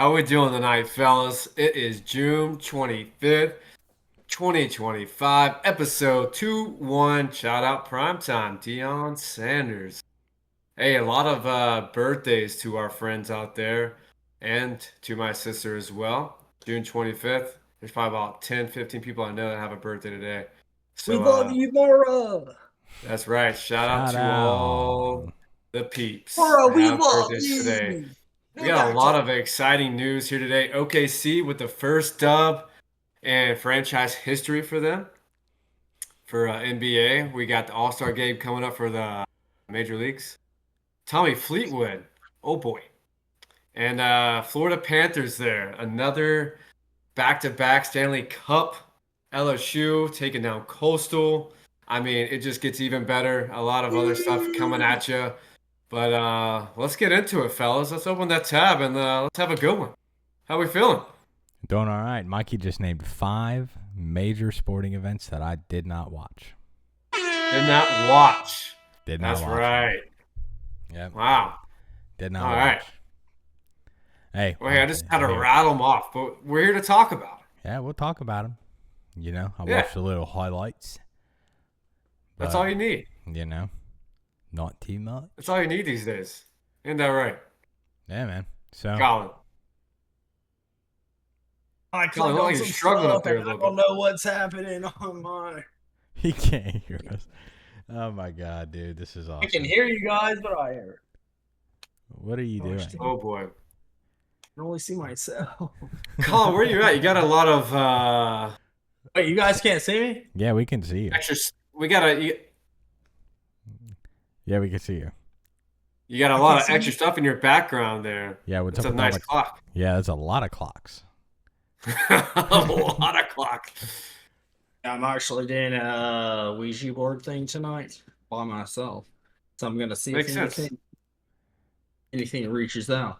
How we doing tonight, fellas? It is June 25th, 2025, episode 2-1. Shout out primetime, Deion Sanders. Hey, a lot of birthdays to our friends out there and to my sister as well. June 25th. There's probably about 10, 15 people I know that have a birthday today. We So love you, Mara. that's right. Shout out Shout to all out. the peeps Mara, that we have love birthdays today. you. We got a lot of exciting news here today. OKC with the first dub in franchise history for them for NBA. We got the All-Star game coming up for the major leagues. Tommy Fleetwood, oh boy. And Florida Panthers there. Another back-to-back Stanley Cup. LSU taking down Coastal. I mean, it just gets even better. A lot of other stuff coming at you. But let's get into it, fellas. Let's open that tab and let's have a good one. How we feeling? Doing all right. Mikey just named 5 major sporting events that I did not watch. Did not watch. Did not That's watch. right. Yep. Wow. Did not All watch. right. Hey. Well, hey, I just had to here. rattle them off, but we're here to talk about it. Yeah, we'll talk about them. You know, I Yeah. watched the little highlights. That's but, all you need. You know, not too much. That's all you need these days. Isn't that right, Yeah, man. So, Colin? I Colin, click look on like you're some struggling stuff up there a and I little don't know what's happening on my. he can't hear us. Oh, my God, dude. This is awesome. I can hear you guys, but I hear. What are you doing? Oh boy, I can only see myself. Colin, where you at? You got a lot of Wait, you guys can't see me? Yeah, we can see you. extra. We got a Yeah, we can see you. you got a lot of extra stuff in your background there. Yeah, what's It's up a with all nice the- clock. Yeah, that's a lot of clocks. A lot of clock. I'm actually doing a Ouija board thing tonight by myself. So I'm going to see Makes if sense. anything reaches out.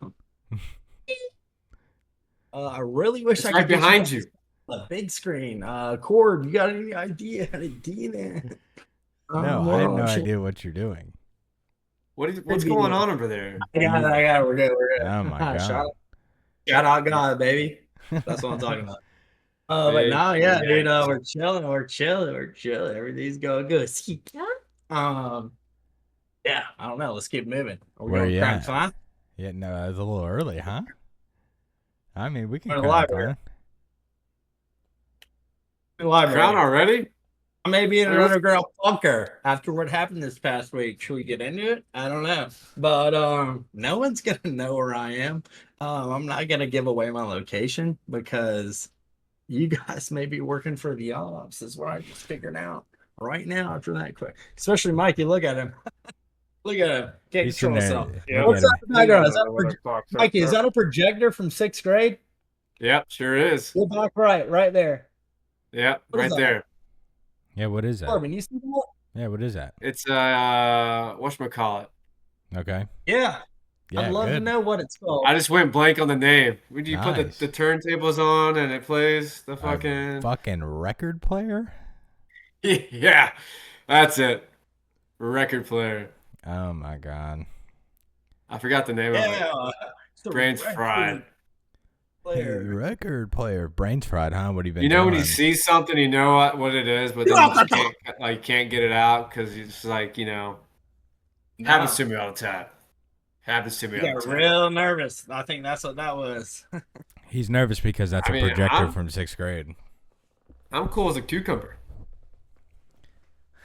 I really wish It's I right could get behind guys you. a big screen. Corb, you got any idea how to do that? No, I have no idea what you're doing. What's Maybe going it- on over there? I got it. We're good. Oh, my God. Shout out God, baby. That's what I'm talking about. But Big now, yeah, dude, thanks. we're chilling. Everything's going good. Yeah, I don't know. Let's keep moving. Are we Where going you crime at? time? Yeah, no, it's a little early, huh? I mean, we can We're in the crack library. on. Crown already? I may be in an underground bunker after what happened this past week. Should we get into it? I don't know. But no one's gonna know where I am. I'm not gonna give away my location because you guys may be working for the ops, is what I just figured out right now after that quick. Especially Mikey, look at him. Look at him. Can't He's control sitting there. himself. Look What's at that in the background? Is that Mikey, is that a projector from 6th grade? Yep, sure is. Go back right there. Yep, What is right that? there. Yeah, what is that? Corbin, you see that? Yeah, what is that? It's whatchamacallit. Okay. Yeah. Yeah, I'd love to good. know what it's called. I just went blank on the name. Would you put Nice. the turntables on and it plays the A fucking fucking record player? Yeah, that's it. Record player. Oh, my God. I forgot the name of it. Yeah. Brains fried. Hey, record player. Brains fried, huh? What have you been You know when you doing? see something, you know what it is, but then you can't get it out because it's like, happens to me all the time. Happens to me all You the got time. real nervous. I think that's what that was. He's nervous because that's I a mean, projector I'm- from 6th grade. I'm cool as a cucumber.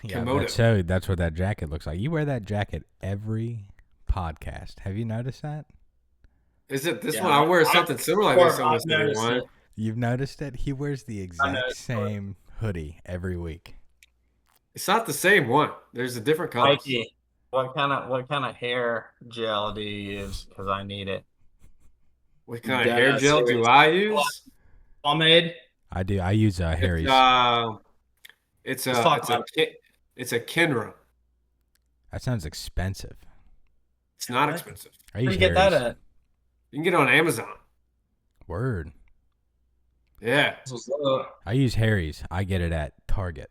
Yeah, Komodo. that's what that jacket looks like. You wear that jacket every podcast. Have you noticed that? Is it this Yeah, one? I wear I- something similar like this I've almost every noticed one. it. You've noticed it? He wears the exact noticed it. same hoodie every week. It's not the same one. There's a different color. Mikey, what kind of hair gel do you use? Because I need it. What kind of Yeah, hair gel do serious. I use? Pomade. I do. I use Harry's. It's Let's talk about it's a Kenra. That sounds expensive. It's not What? expensive. I Where use you get that Harry's. at? You can get it on Amazon. Word. Yeah. I use Harry's. I get it at Target.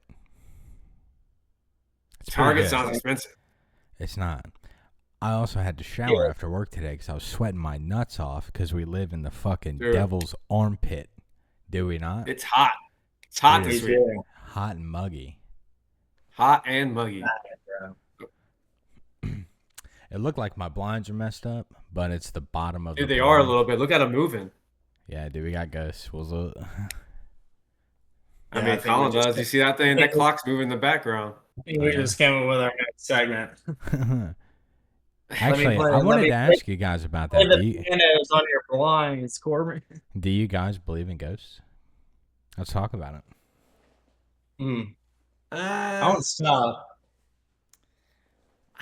It's pretty Target good. sounds expensive. It's not. I also had to shower after work today because I was sweating my nuts off because we live in the fucking Dude. devil's armpit. Do we not? It's hot. It's hot It this is week. hot and muggy. Hot and muggy. It looked like my blinds are messed up, but it's the bottom of Dude, the they are a blind. little bit. Look at them moving. Yeah, dude, we got ghosts. What's up? I Yeah, mean, I think we Colin just- does. You see that thing? That clock's moving in the background. I think we just came up with our next segment. Actually, play- I let wanted me to play- ask you guys about Play that. the pianos on your blinds, Corbin. Do you guys believe in ghosts? Let's talk about it. I want to stop.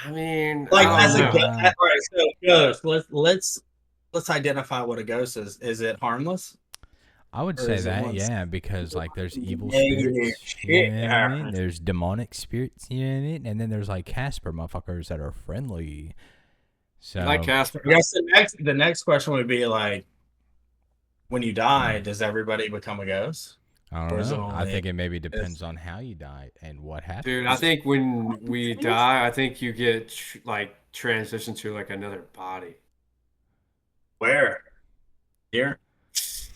I mean, Like I as a don't ghost. know. All right, so ghost. Let's identify what a ghost is. Is it harmless? I would Or say is it that, once- yeah, because like there's evil Negative spirits, you shit know what I mean? happens. There's demonic spirits, you know what I mean? And then there's like Casper motherfuckers that are friendly. So Like Casper. I guess the next question would be like, when you die, does everybody become a ghost? I or don't is it know. I only- think it maybe depends on how you die and what happens. Dude, I think when we die, I think you get like transitioned to like another body. Where? Here?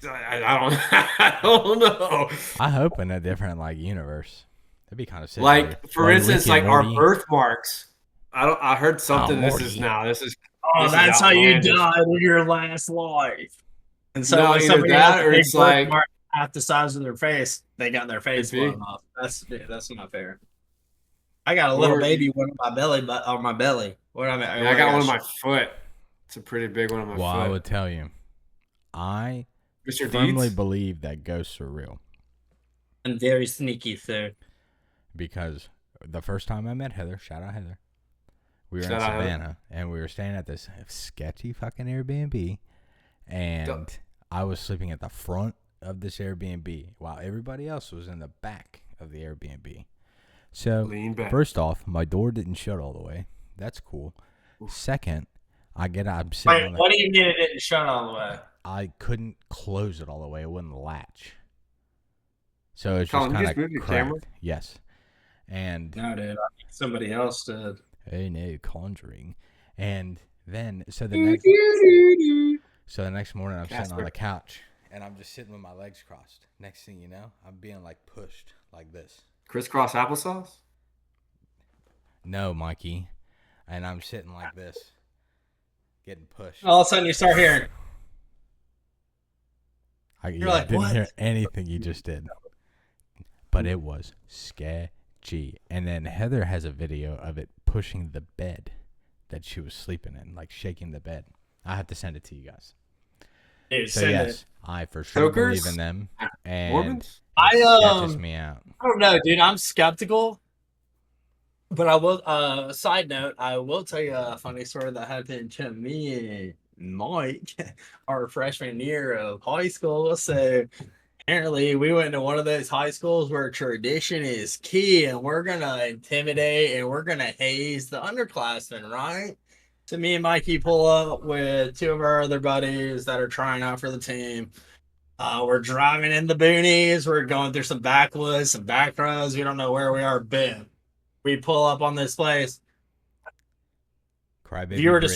I don't, I don't know. I hope in a different like universe. That'd be kind of sick. Like for Like instance, Rick like and our Morty. birthmarks. I heard something. This Morty. is now. This is Oh, This is that's how you outlandish. died in your last life. And so No, when either somebody that has a or big it's like- birthmark half the size of their face, they got their face Could be. blown off. That's not fair. I got a little Or- baby one on my belly, but on my belly. What I mean, Yeah, I got one on my foot. It's a pretty big one on my Well, I foot. would tell you, I Mr. firmly Deeds? believe that ghosts are real I'm very sneaky, sir. because the first time I met Heather, shout out Heather, we were Shout in out Heather. Savannah and we were staying at this sketchy fucking Airbnb, and I was sleeping at the front of this Airbnb while everybody else was in the back of the Airbnb. So Lean back. first off, my door didn't shut all the way. That's cool. Second, I'm sitting Wait, on the, what do you mean it didn't shut all the way? I couldn't close it all the way. It wouldn't latch. So it's Colin, just you kind just moved of your cracked. camera? Yes. And No, dude. I think somebody else did. hey, no, conjuring. And then so the next morning I'm sitting on Casper. the couch and I'm just sitting with my legs crossed. Next thing you know, I'm being like pushed like this. Crisscross applesauce? No, Mikey. And I'm sitting like this, getting pushed. All of a sudden, you start hearing. I like, didn't "What?" hear anything you just did. But it was sketchy. And then Heather has a video of it pushing the bed that she was sleeping in, like shaking the bed. I have to send it to you guys. Dude, So send yes, it. I for sure believe Chokers? in them. And Mormons? I, it sketches me out. I don't know, dude. I'm skeptical. But I will, side note, I will tell you a funny story that happened to me and Mike, our freshman year of high school. So apparently we went to one of those high schools where tradition is key and we're going to intimidate and we're going to haze the underclassmen, right? So me and Mikey pull up with two of our other buddies that are trying out for the team. We're driving in the boonies. We're going through some backwoods, some back roads. We don't know where we are. Boom. We pull up on this place. Crybaby Viewer Bridge.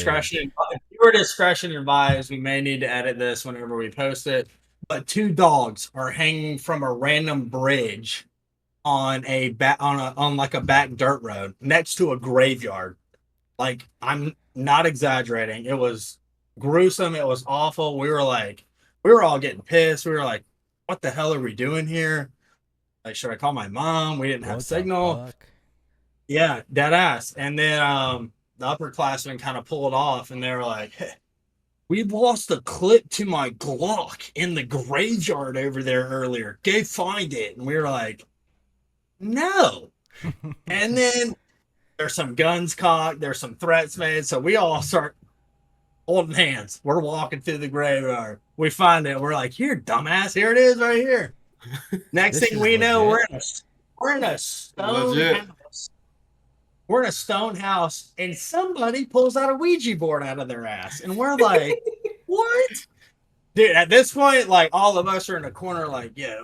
discretion advised. We may need to edit this whenever we post it. But two dogs are hanging from a random bridge on like a back dirt road next to a graveyard. Like, I'm not exaggerating. It was gruesome. It was awful. We were all getting pissed. We were like, what the hell are we doing here? Like, should I call my mom? We didn't have What the signal. fuck? Yeah, dead ass. And then the upperclassmen kind of pulled off and they were like, hey, we lost a clip to my Glock in the graveyard over there earlier. Go find it. And we were like, no. And then there's some guns cocked, there's some threats made. So we all start holding hands. We're walking through the graveyard. We find it. We're like, here, dumbass, here it is right here. Next This thing is we know, legit. we're in a stone Legit. house. We're in a stone house, and somebody pulls out a Ouija board out of their ass. And we're like, what? Dude, at this point, like all of us are in a corner, like, yeah,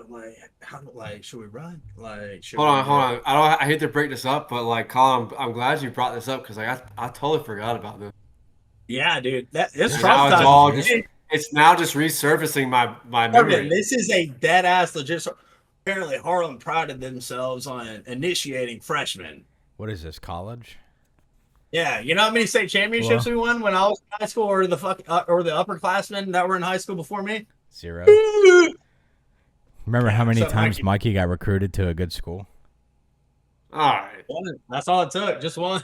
like, should we run? Like, should Hold we on, hold do? on. I hate to break this up, but like, Colin, I'm glad you brought this up because like I totally forgot about this. Yeah, dude, it's This And now it's traumatizing. all legit. just it's now just resurfacing my Morgan, memory. this is a dead ass legit. Apparently, Harlem prided themselves on initiating freshmen. What is this, college? Yeah, you know how many state championships Well- we won when I was in high school, or the upperclassmen that were in high school before me? 0. Remember how many so times Mikey got recruited to a good school? All right. One. That's all it took. Just one.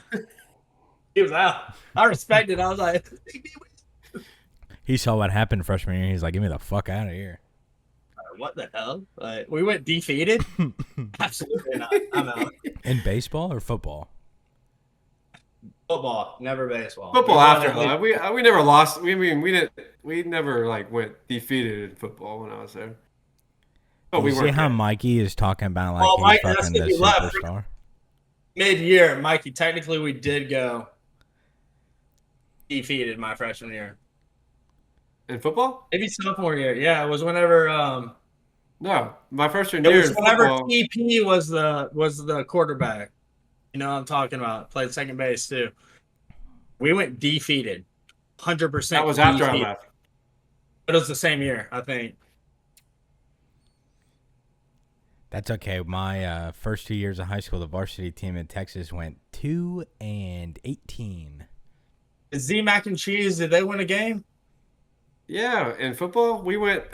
He was out. I respected it. I was like, He saw what happened freshman year. He's like, "Get me the fuck out of here." what the hell? Like, we went defeated? Absolutely not. I'm out. In baseball or football? Football, never baseball. Football We won after at least- we never lost. We never like went defeated in football when I was there. But we You see weren't how good. Mikey is talking about like Oh, he's Mike, that's fucking if the you left. superstar? Mid-year, Mikey. Technically, we did go defeated my freshman year. in football. Maybe sophomore year. Yeah, it was whenever. No, my freshman It year was in whenever football. TP was the quarterback. You know what I'm talking about. Played second base too. We went defeated, 100%. That was after I defeated. left. It was the same year, I think. That's okay. My first 2 years of high school, the varsity team in Texas went 2-18. Z Mac and Cheese, did they win a game? Yeah, in football we went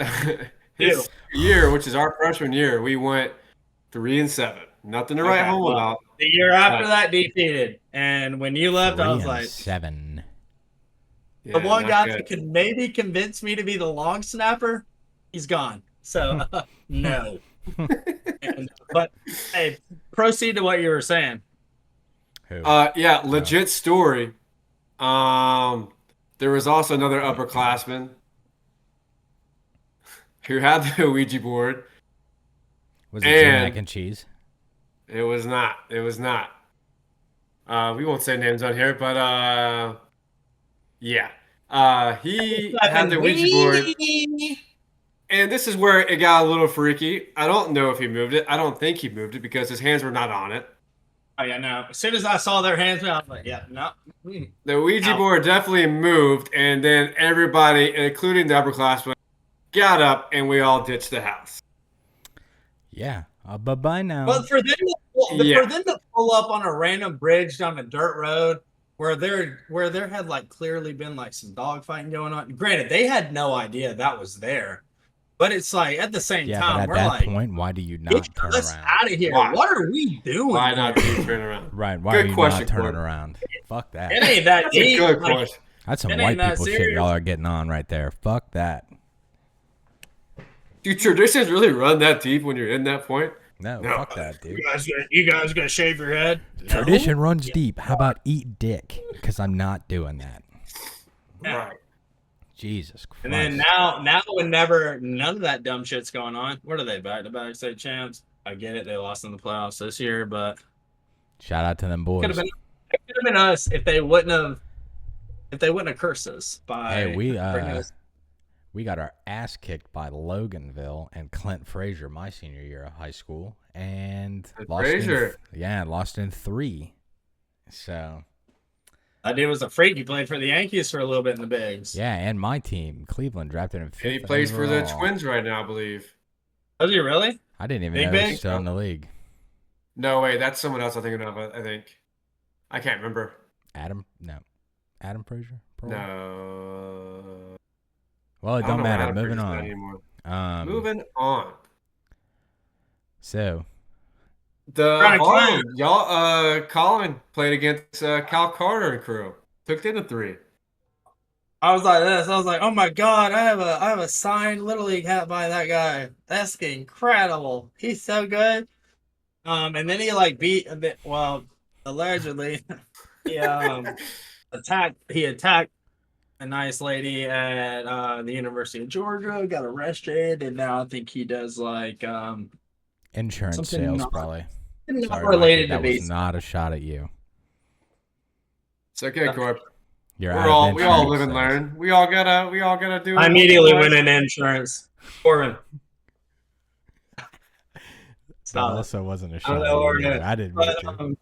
his year, which is our freshman year. We went 3-7. Nothing to write Okay, home well, about. The year after Right. that, defeated. And when you left, I was like, 3-7. the Yeah, one not guy good. that could maybe convince me to be the long snapper, he's gone. So, no. But, hey, proceed to what you were saying. Who? Yeah, legit story. There was also another upperclassman who had the Ouija board. Was it and- mac and cheese? It was not. It was not. We won't say names on here, but yeah. He had the Ouija board, and this is where it got a little freaky. I don't know if he moved it. I don't think he moved it because his hands were not on it. Oh, yeah, no. As soon as I saw their hands, I was like, yeah, no. The Ouija Ow. board definitely moved, and then everybody, including the upperclassmen, got up, and we all ditched the house. Yeah. Bye-bye now. But for them Yeah. to pull up on a random bridge down a dirt road where there had like clearly been like some dogfighting going on. Granted, they had no idea that was there. But it's like at the same yeah, time, but at we're that like, point, why do you get not turn us around? out of here. Why? What are we doing? Why not here? turn around? Right. Why Good are you question, not turning Corb. around? Fuck that. It ain't that That's a deep. good Like, question. That's some it ain't white that people shit serious. y'all are getting on right there. Fuck that. Do traditions really run that deep when you're in that point? No, No. fuck that, dude. you guys gonna shave your head? No? Tradition runs deep. How about eat dick? Because I'm not doing that. Yeah. Right. Jesus Christ. And then now none of that dumb shit's going on. What are they, back-to-back state champs? I get it, they lost in the playoffs this year, but Shout out to them boys. it could have been us if they wouldn't have cursed us by Hey, bringing us. we got our ass kicked by Loganville and Clint Frazier my senior year of high school, and Clint lost Frazier. lost in 3. So That dude was a freak. He played for the Yankees for a little bit in the bigs. yeah, and my team, Cleveland, drafted him 5th And he plays for the overall. Twins right now, I believe. Was he really? I didn't even Big know he Bang? was still in the league. No, wait, that's someone else I'm thinking of, I think. I can't remember. Adam Frazier. Probably? No. Well, it I don't know matter. Adam Moving Frazier's not on. anymore. Moving on. So The Brian Harlem, y'all, Colin played against Cal Carter and crew. Took them to 3. I was like this. I was like, oh my god, I have a signed Little League hat by that guy. That's incredible. He's so good. And then he like beat a bit. Well, allegedly, he attacked a nice lady at the University of Georgia. Got arrested, and now I think he does like insurance Something sales not- probably. not Sorry, related Mikey, to that was baseball. not a shot at you. It's okay, Corb. You're we out of all live insurance. and Says. learn. We all gotta do. I immediately went in insurance. Corbin. That Stop it. also wasn't a I don't shot know at where you it either. is. I didn't mean But, to.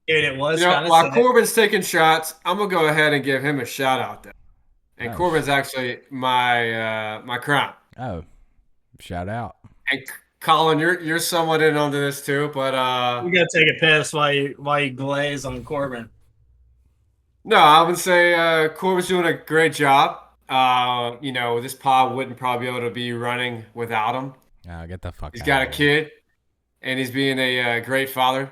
dude, it was You know, kind of while sick. Corbin's taking shots, I'm gonna go ahead and give him a shout out there. And Oh, Corbin's actually my crown. Oh, shout out. And Colin, you're somewhat in onto this too, but You gotta take a piss while you glaze on Corbin. no, I would say Corbin's doing a great job. You know, this pod wouldn't probably be able to be running without him. Get the fuck He's out got a of here. kid, and he's being a great father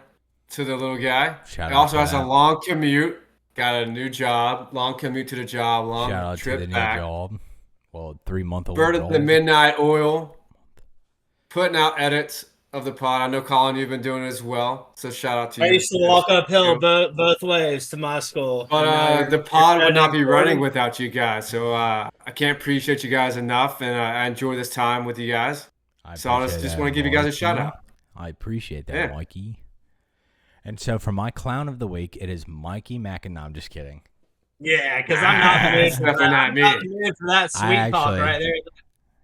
to the little guy. Shout He out also to has a that. long commute. Got a new job, long commute to the job, long Shout out to trip the new back. job. Well, 3-month-old Burning the old. midnight oil, putting out edits of the pod. I know Colin, you've been doing it as well. So shout out to I you. used to walk uphill both ways to my school. But the pod would not be running without you guys. So I can't appreciate you guys enough, and I enjoy this time with you guys. So I just want to give you guys a shout out. I appreciate that, Yeah. Mikey. And so for my clown of the week, it is Mikey Mack. And no, I'm just kidding. Yeah, because I'm not the It's definitely not me. for that sweet talk actually- right there.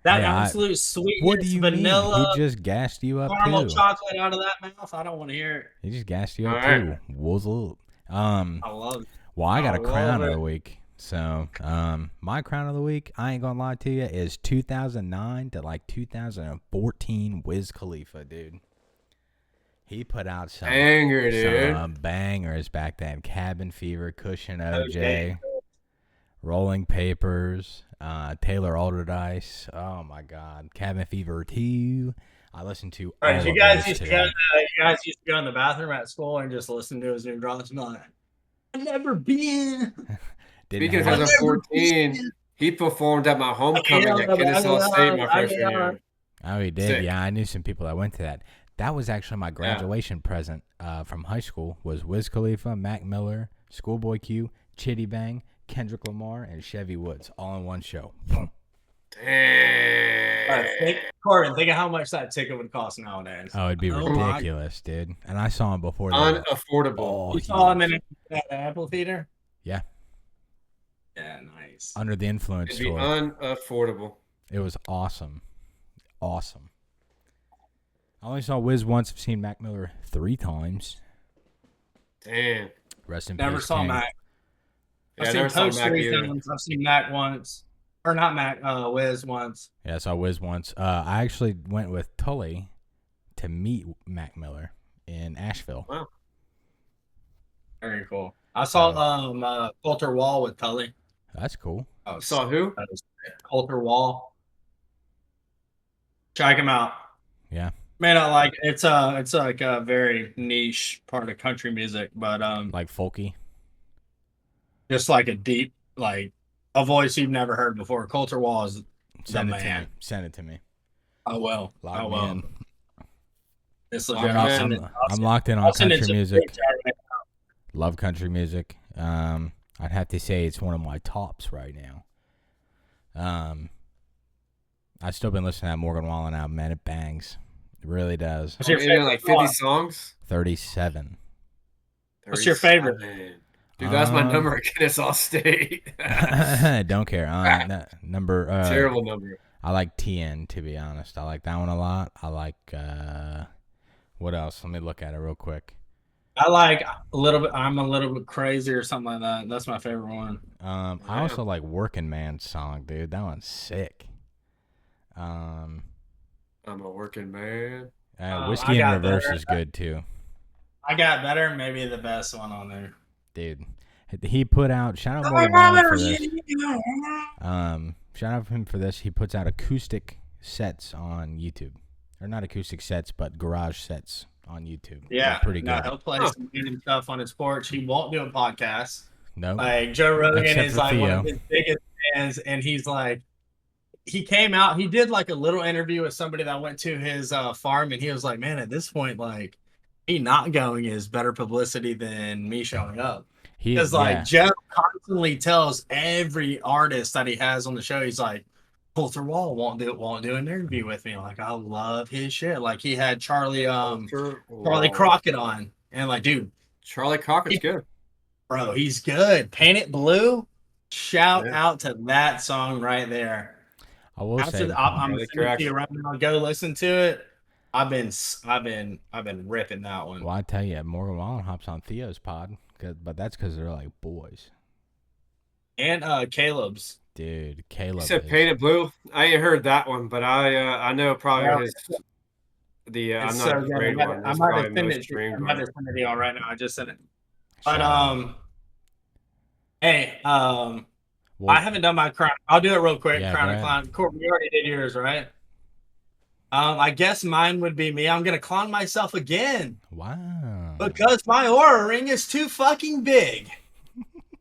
That Yeah, absolute sweetness, What do you vanilla, mean? He just gassed you up caramel too. chocolate out of that mouth. I don't want to hear it. He just gassed you up All right. too. Wuzzle. I love it. Well, I got a I crown love of the it. week. So, my crown of the week, I ain't gonna lie to you, is 2009 to like 2014 Wiz Khalifa, dude. He put out some Anger, dude. bangers back then. Cabin Fever, Cushion OJ, Okay. Rolling Papers, Taylor Alderdice. Oh my God, Cabin Fever 2. I listened to all All right, of you guys those used to today. go in the bathroom at school and just listen to his new drops and be like, I've never been. Didn't Speaking of have- 2014, he performed at my homecoming at Kennesaw State my freshman year. Oh, he did. Sick. Yeah, I knew some people that went to that. That was actually my graduation present from high school. Was Wiz Khalifa, Mac Miller, Schoolboy Q, Chitty Bang, Kendrick Lamar, and Chevy Woods all in one show. Boom. Dang. Corbin, think of how much that ticket would cost nowadays. Oh, it'd be Oh my- ridiculous, dude. And I saw him before. They were Unaffordable. all You saw him huge. in at the Apple Theater? Yeah. Yeah, nice. Under the Influence It'd be tour. unaffordable. It was awesome. Awesome. I only saw Wiz once. I've seen Mac Miller 3 times. Damn. Rest in Never peace, saw King. Mac. Yeah, I I've never seen saw Post Mac 3 either. times. I've seen Mac once. Or not Mac, Wiz once. Yeah, I saw Wiz once. I actually went with Tully to meet Mac Miller in Asheville. Wow. Very cool. I saw Coulter Wall with Tully. That's cool. Oh, Saw who? that was Coulter Wall. Check him out. Yeah. Man, I like it's like a very niche part of country music, but Like folky. just like a deep, like a voice you've never heard before. Coulter Wall is Send the it to man. me. Send it to me. I will. Lock I me will. in. It's Lock legit. me I'll in. send it. I'm locked in on I'll send it country to music. Big Jack. Love country music. I'd have to say it's one of my tops right now. I've still been listening to that Morgan Wallen album, man. It bangs. It really does. What's your Maybe favorite like 50 song? songs? 37. What's your favorite? 37. Dude, that's my number at Kennesaw State. Don't care. Number Terrible number. I like TN, to be honest. I like that one a lot. I like what else? Let me look at it real quick. I like a little bit. I'm a little bit crazy or something like that. That's my favorite one. I also like Working Man's song, dude. That one's sick. I'm a working man. Whiskey in got Reverse better. is good too, I got better. Maybe the best one on there. dude. He put out shout out Morgan Wallen for this. Shout out for him for this. He puts out acoustic sets on YouTube, or not acoustic sets, but garage sets on YouTube. Yeah, They're pretty no, good. he'll play some random stuff on his porch. He won't do a podcast. No, Like Joe Rogan Except is for like one of Theo. his biggest fans, and he's like, he came out. He did like a little interview with somebody that went to his farm, and he was like, "Man, at this point, like, me not going is better publicity than me showing up." Because like Joe constantly tells every artist that he has on the show, he's like, Coulter Wall won't do an interview with me. Like, I love his shit. Like he had Charlie Crockett on, and like, dude, Charlie Crockett's good. bro, he's good. Paint It Blue. Shout Yeah. out to that song right there. I will say, I'm gonna Really send it correct. to you right now. Go listen to it. I've been ripping that one. well, I tell you, Morgan Wallen hops on Theo's pod, but that's because they're like boys. And Caleb's. Dude, You Caleb said is. Painted Blue. I ain't heard that one, but I know probably Well, his it's I'm so not a good. great one. I That's might have probably sent most it. I streamed might one. have sent it to y'all right now. I just sent it. But Shout out. hey, I Well, haven't done my crown. I'll do it real quick. yeah, go Crown and ahead. clown. Corb, you already did yours, right? I guess mine would be me. I'm gonna clown myself again Wow. because my aura ring is too fucking big,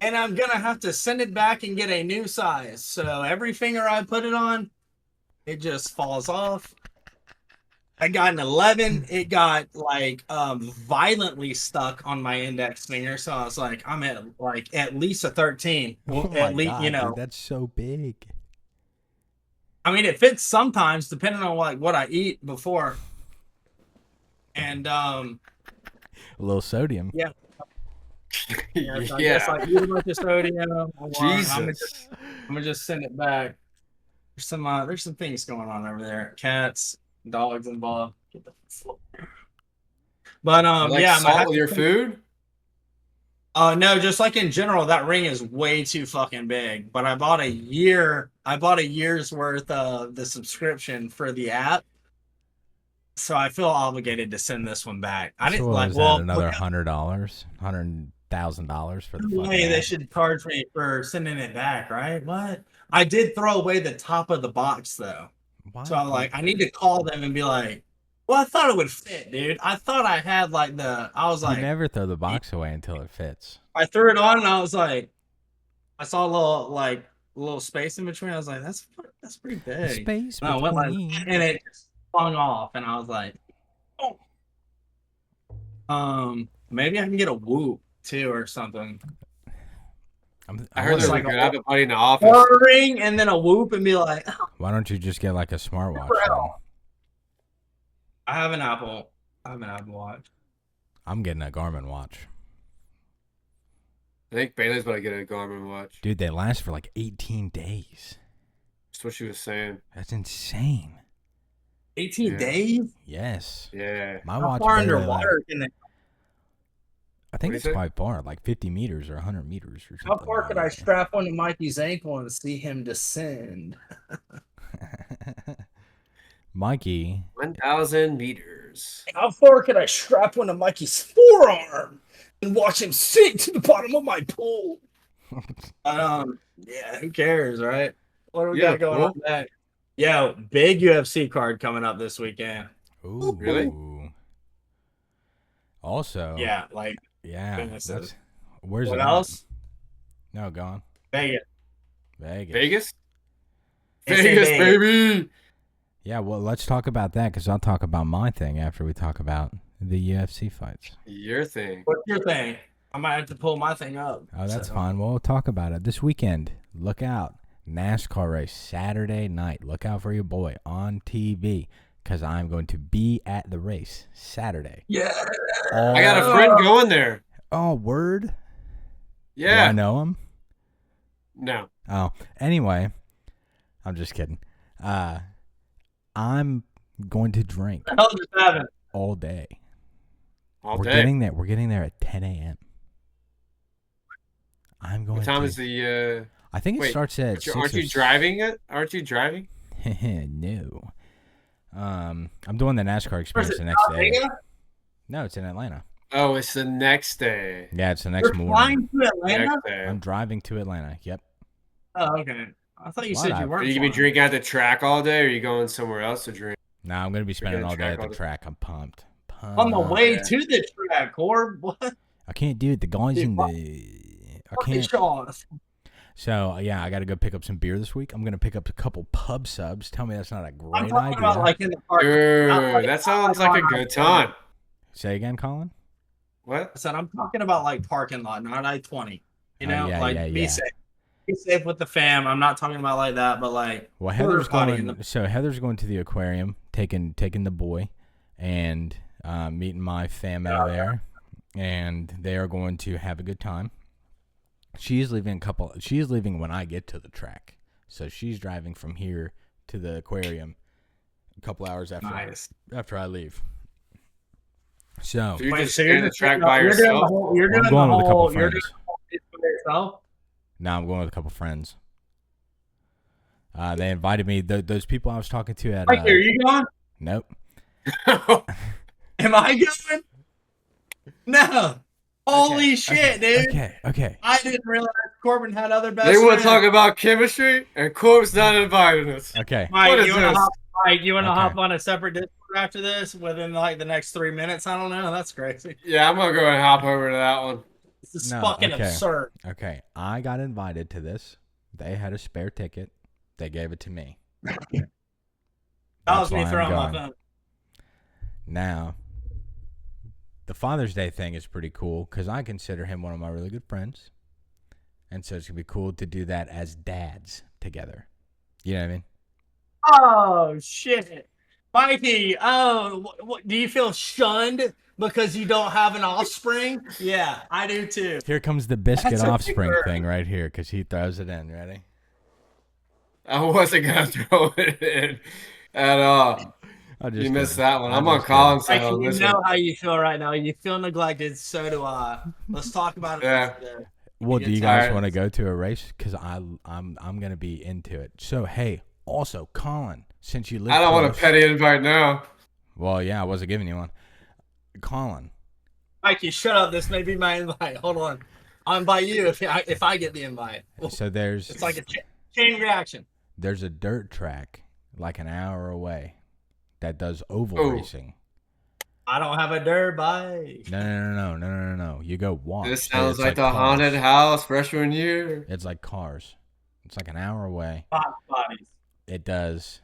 and I'm gonna have to send it back and get a new size. So every finger I put it on, it just falls off. I got an 11. It got like violently stuck on my index finger, so I was like, I'm at least a 13. Oh Well, my at least god, dude, that's so big. I mean, it fits sometimes depending on like what I eat before. And A little sodium. yeah, so I guess Yeah. I eat a bunch of sodium. Jesus. I'm gonna just send it back. There's some things going on over there. Cats, dogs involved. Get the fuck. But You like yeah, I'm gonna salt have with to your send- food? no, just like in general, that ring is way too fucking big. But I bought a year's worth of the subscription for the app. So I feel obligated to send this one back. I So didn't what like was well that, another $100, $100,000 for the fucking way they app? should charge me for sending it back, right? What? I did throw away the top of the box though. Why? So I'm like, I need to call them and be like, well, I thought it would fit, dude. I thought I had like I was You like, never throw the box away until it fits. I threw it on and I was like, I saw a little space in between. I was like, that's pretty big. Space And I went like, between. and it just flung off, and I was like, oh. Maybe I can get a whoop too or something. I heard wonder- there's like a good. a- I have a buddy in the office. Or ring and then a whoop and be like, oh, Why don't you just get like a smartwatch then? I have an Apple Watch. I'm getting a Garmin watch. I think Bailey's about to get a Garmin watch. Dude, they last for like 18 days. That's what she was saying. That's insane. 18 Yeah. days? Yes. Yeah. My How watch far barely, underwater can they? I think What'd it's you say? quite far, like 50 meters or 100 meters or How something. far like could I that. strap onto Mikey's ankle and see him descend? Mikey, 1,000 meters. How far could I strap onto Mikey's forearm and watch him sink to the bottom of my pool? Yeah, who cares, right? What do we Yeah, got going cool. on next? Yo, big UFC card coming up this weekend. ooh, Really? Also, Yeah, like yeah. Goodness, That's, where's what it at? else? No, go on. Vegas. Vegas. Vegas? It's in Vegas, Vegas. baby. Yeah, well, let's talk about that because I'll talk about my thing after we talk about the UFC fights. Your thing. What's your thing? I might have to pull my thing up. Oh, that's So, fine. We'll talk about it this weekend. Look out. NASCAR race Saturday night. Look out for your boy on TV because I'm going to be at the race Saturday. Yeah. I got a friend going there. Oh, word? Do I Yeah. know him? No. Oh, anyway, I'm just kidding. I'm going to drink What the hell just happened? all day. All We're day. getting there. We're getting there at 10 a.m. I'm going What time to. is the I think it wait, starts at 6 aren't or you driving it? Aren't you driving? No. I'm doing the NASCAR Where's experience it? the next day. Talladega? No, it's in Atlanta. Oh, it's the next day. Yeah, it's the next You're morning. flying to Atlanta? Next day. I'm driving to Atlanta. Yep. Oh, okay. I thought you Why said not? you Are weren't. you gonna be flying. drinking at the track all day, or are you going somewhere else to drink? Now I'm gonna be spending gonna all day track at the all the- track. I'm pumped. On the way yeah. to the track, Corb? What? I can't do it. The guys Dude, in what? the. I Fucking can't. Shaw. So yeah, I got to go pick up some beer this week. I'm gonna pick up a couple pub subs. Tell me that's not a I'm great talking idea. about like in the park. Dude, that sounds like a good time. Say again, Colin. What? I said I'm talking about like parking lot, not I-20. You know, yeah, like yeah, be yeah. safe. Be safe with the fam. I'm not talking about like that, but like Well, porta Heather's potty going. in the- So Heather's going to the aquarium, taking the boy, and meeting my fam out there, and they are going to have a good time. She's leaving when I get to the track. So she's driving from here to the aquarium a couple hours after I leave. So So you're Wait, just so you're in the just track by yourself? you're I'm doing the going with a couple whole, you're doing friends. the whole piece by yourself? Now I'm going with a couple friends. They invited me. Those people I was talking to at. Mikey, are you going? Nope. Am I going? No. Holy shit, dude. Okay. I didn't realize Corbin had other best They want friends. to talk about chemistry, and Corb's not inviting us. Okay. Mike, What is you want to this? hop? Mike, you want to Okay. hop on a separate Discord after this within like the next 3 minutes? I don't know. That's crazy. Yeah, I'm gonna go and hop over to that one. This is No, fucking okay. absurd. Okay. I got invited to this. They had a spare ticket. They gave it to me. That That's was me why I'm throwing my going. phone. Now, the Father's Day thing is pretty cool because I consider him one of my really good friends. And so it's going to be cool to do that as dads together. You know what I mean? Oh shit, Mikey. Oh, do you feel shunned because you don't have an offspring? Yeah, I do too. Here comes the biscuit That's a offspring bigger- thing right here because he throws it in. Ready? I wasn't gonna throw it in at all. You missed that one. I'm on Colin's side Mikey, on you this know one. how you feel right now. You feel neglected. So do I. Let's talk about it. Yeah. after this. Well, do you All guys right. want to go to a race? Because I'm gonna be into it. So hey, also Colin, since you live, I don't want a close- petty invite now. Well, yeah, I wasn't giving you one. Colin, Mikey, shut up. This may be my invite. Hold on. I'll invite you if I get the invite. so there's It's like a chain reaction. there's a dirt track like an hour away that does oval Oh. racing. I don't have a dirt bike. No. You go walk. This So sounds it's like the cars. haunted house freshman year. It's like cars. It's like an hour away. Box bodies. It does.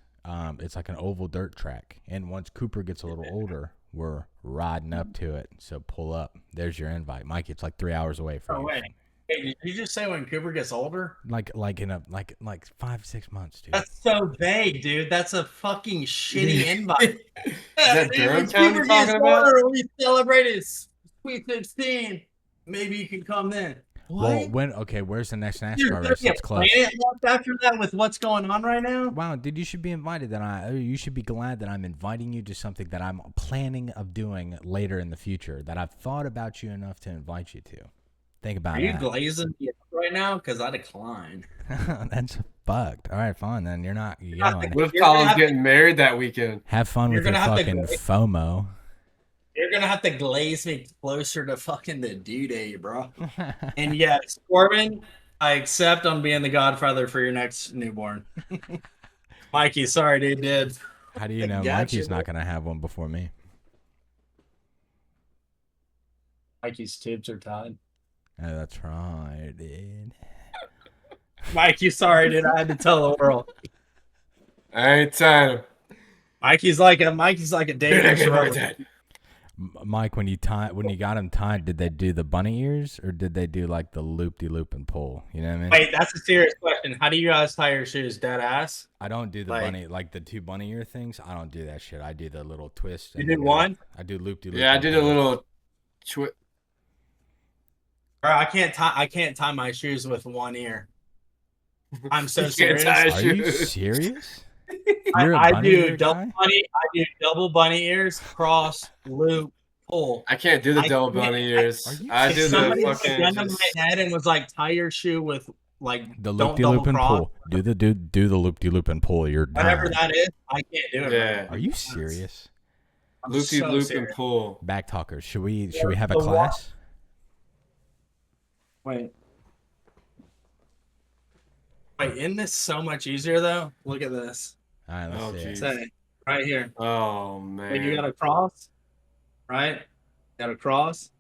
It's like an oval dirt track. And once Cooper gets a little older, we're riding up to it. So pull up. There's your invite, Mikey. It's like 3 hours away from Oh you. wait. Hey, did you just say when Cooper gets older? Like in a like 5-6 months, dude. That's so vague, dude. That's a fucking shitty invite. Is that Dude, Durham when Town Cooper you're gets talking about? older, we celebrate his Sweet 16. Maybe you can come then. Well, What? where's the next Dude, NASCAR there's race? a It's close. planet left after that with what's going on right now. Wow, dude, you should be invited. You should be glad that I'm inviting you to something that I'm planning of doing later in the future. That I've thought about you enough to invite you to. Think about Are you that. glazing me up right now? Because I decline. That's fucked. All right, fine then. You're not going. What if You're gonna Colin's have getting married that weekend? Have fun You're with your gonna have to fucking go- FOMO. You're gonna have to glaze me closer to fucking the due date, bro. And yes, Corbin, I accept on being the godfather for your next newborn. Mikey, sorry, dude, did. How do you know Gotcha. Mikey's not gonna have one before me? Mikey's tubes are tied. Oh, that's right, dude. Mikey, sorry, dude. I had to tell the world. I ain't tired. Mikey's like a Dude, I dangerous get road. that. Mike, when you got him tied, did they do the bunny ears or did they do like the loop-de-loop and pull? You know what I mean? Wait, that's a serious question. How do you guys tie your shoes? Dead ass? I don't do the like- like the two bunny ear things. I don't do that shit. I do the little twist. You and did then one? I do loop-de-loop. Yeah, I and did a pull. little Bro, I can't tie my shoes with one ear. I'm so You can't serious. tie Are you shoes. serious? You're a I bunny do ear double guy? bunny. I do double bunny ears, cross, loop, pull. I can't do the I double can't- bunny ears. Are you I If do the somebody put a fucking gun to just, my head and was like, tie your shoe with like The don't loop-de-loop double and cross, pull. Do the loop-de-loop and pull. You're whatever done. that is, I can't do it. Yeah. bro. Are you serious? I'm loopy so loop and serious. pull. Back talkers. Should we have a The class? Wait, isn't this so much easier though? Look at this. All right, let's Oh, see. it. geez. Say right here. Oh Wait, you got man. a cross, right? Got a cross,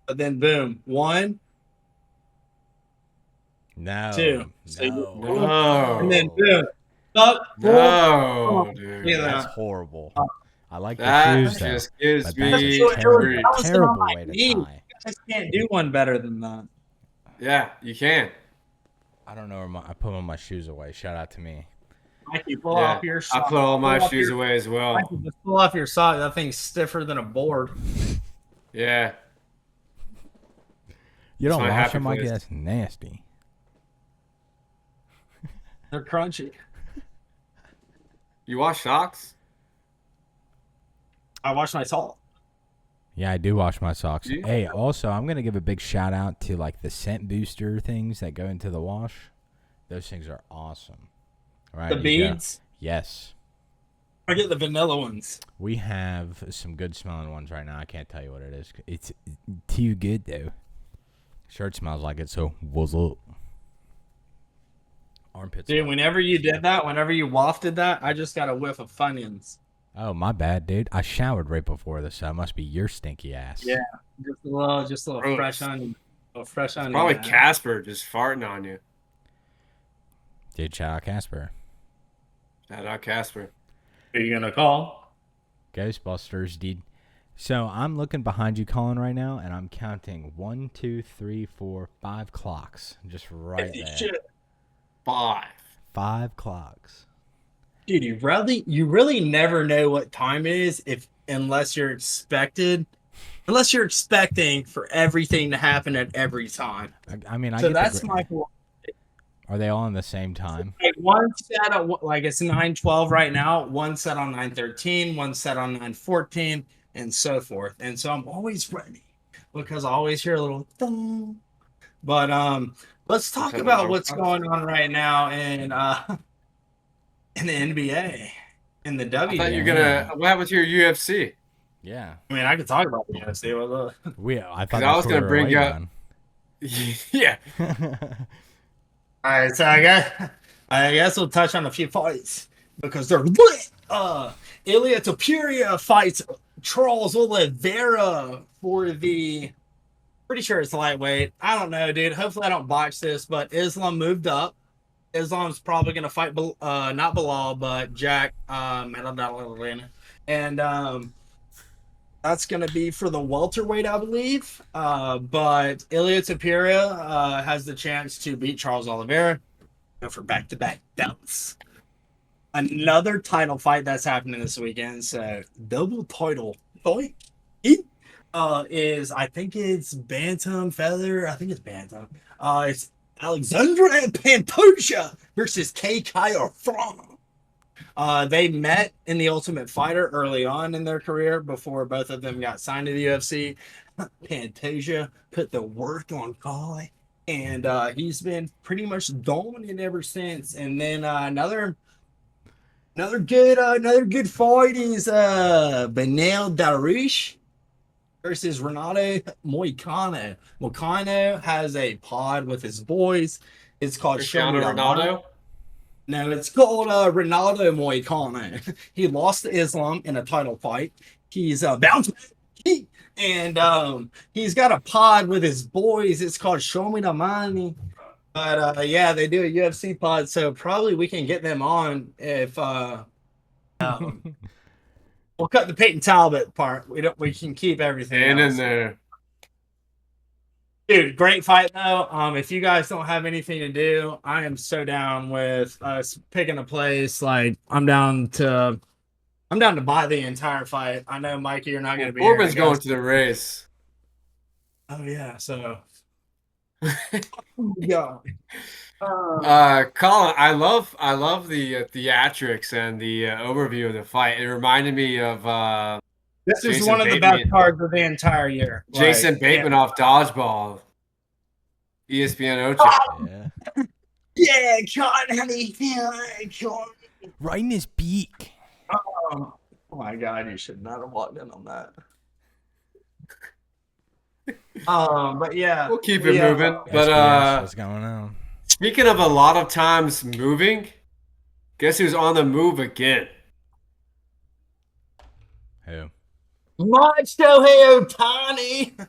but then boom, one, No. two. So you- No. No. and then boom, up, No, dude. Yeah. That's horrible. I like the That shoes though. just gives But me that's a It was- terrible, that was on terrible my way to knee. tie. I just can't do one better than that. Yeah, you can. I don't know where I put my shoes away. Shout out to me. Mikey, pull Yeah, off your I sock. put all my Pull off shoes your- away as well. Mikey, just pull off your sock. That thing's stiffer than a board. Yeah. You It's don't my wash happy them, Mikey? place. That's nasty. They're crunchy. You wash socks? I wash my salt. Yeah, I do wash my socks. Do you? Hey, also, I'm gonna give a big shout out to like the scent booster things that go into the wash. Those things are awesome. All right, The you go. beads. Yes, I get the vanilla ones. we have some good smelling ones right now. I can't tell you what it is. It's too good though. Shirt smells like it, so what's up? Armpits. Dude, whenever you did that, whenever you wafted that, I just got a whiff of Funyuns. Oh, my bad, dude. I showered right before this, so it must be your stinky ass. Yeah, just a little Gross. fresh onion. A little fresh onion. Probably man. Casper just farting on you. Dude, shout out Casper. Shout out Casper. Who are you gonna call? Ghostbusters, dude. So I'm looking behind you, Colin, right now, and I'm counting 1, 2, 3, 4, 5 clocks. Just right there. Shit. 5. 5 clocks. Dude, you really never know what time it is unless you're expecting for everything to happen at every time. I mean, I So get that's the, my Are they all in the same time? like one set at like it's 9:12 right now, one set on 9:13, one set on 9:14, and so forth. And so I'm always ready because I always hear a little thing. But let's talk about what's going on right now in the NBA, in the I W. thought you were gonna. What happened to your UFC? Yeah. I mean, I could talk about the UFC. I thought 'Cause I that's was what gonna we were bring waiting up- on. Yeah. All right, so I guess we'll touch on a few fights because they're lit. Ilia Topuria fights Charles Oliveira for the pretty sure it's lightweight. I don't know, dude. Hopefully I don't botch this, but Islam moved up. Islam's probably gonna fight not Bilal, but Jack and that's going to be for the welterweight, I believe. But Ilia Topuria has the chance to beat Charles Oliveira for back-to-back belts. Another title fight that's happening this weekend. So double title fight is I think it's bantam feather. I think it's bantam. It's Alexandra Pantoja versus Kay Kyle Fromm. They met in the Ultimate Fighter early on in their career before both of them got signed to the UFC. Pantoja put the work on Kai, and he's been pretty much dominant ever since. And then another good fight is Benel Dariush versus Renato Moicano. Moicano has a pod with his boys. It's called Cristiano Show Me the Ronaldo. No, it's called Ronaldo Moicano. He lost to Islam in a title fight. He's bound to and he's got a pod with his boys. It's called Show Me the Money. But yeah, they do a UFC pod, so probably we can get them on if we'll cut the Peyton Talbot part. We can keep everything And else. in there. Dude, great fight though. If you guys don't have anything to do, I am so down with us picking a place. Like I'm down to buy the entire fight. I know, Mikey, you're not going to be here, Corbin's I going guess. to the race. Oh yeah, so yeah. Colin, I love the theatrics and the overview of the fight. It reminded me of This is Jason one of the Bateman. best cards of the entire year. Jason Like, Bateman off Dodgeball. ESPN Ocho. Yeah. Yeah, John, how do you feel, John? Right in his beak. Oh my God, you should not have walked in on that. But yeah, We'll keep it moving. But SBS, what's going on? speaking of a lot of times moving, guess who's on the move again? Who? March Shohei Ohtani.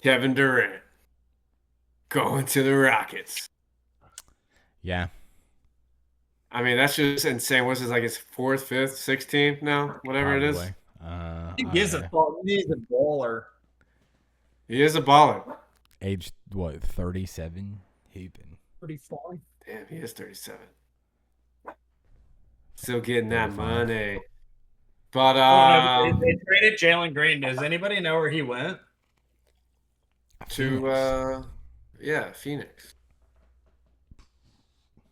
Kevin Durant. Going to the Rockets. Yeah. I mean, that's just insane. What's this, like his 4th, 5th, 16th now? Whatever it is. Probably. He's a baller. He is a baller. Age, what, 37? Hooping. Pretty fun. Damn, he is 37. Still getting that 35. money. But They traded Jalen Green. Does anybody know where he went? to Phoenix.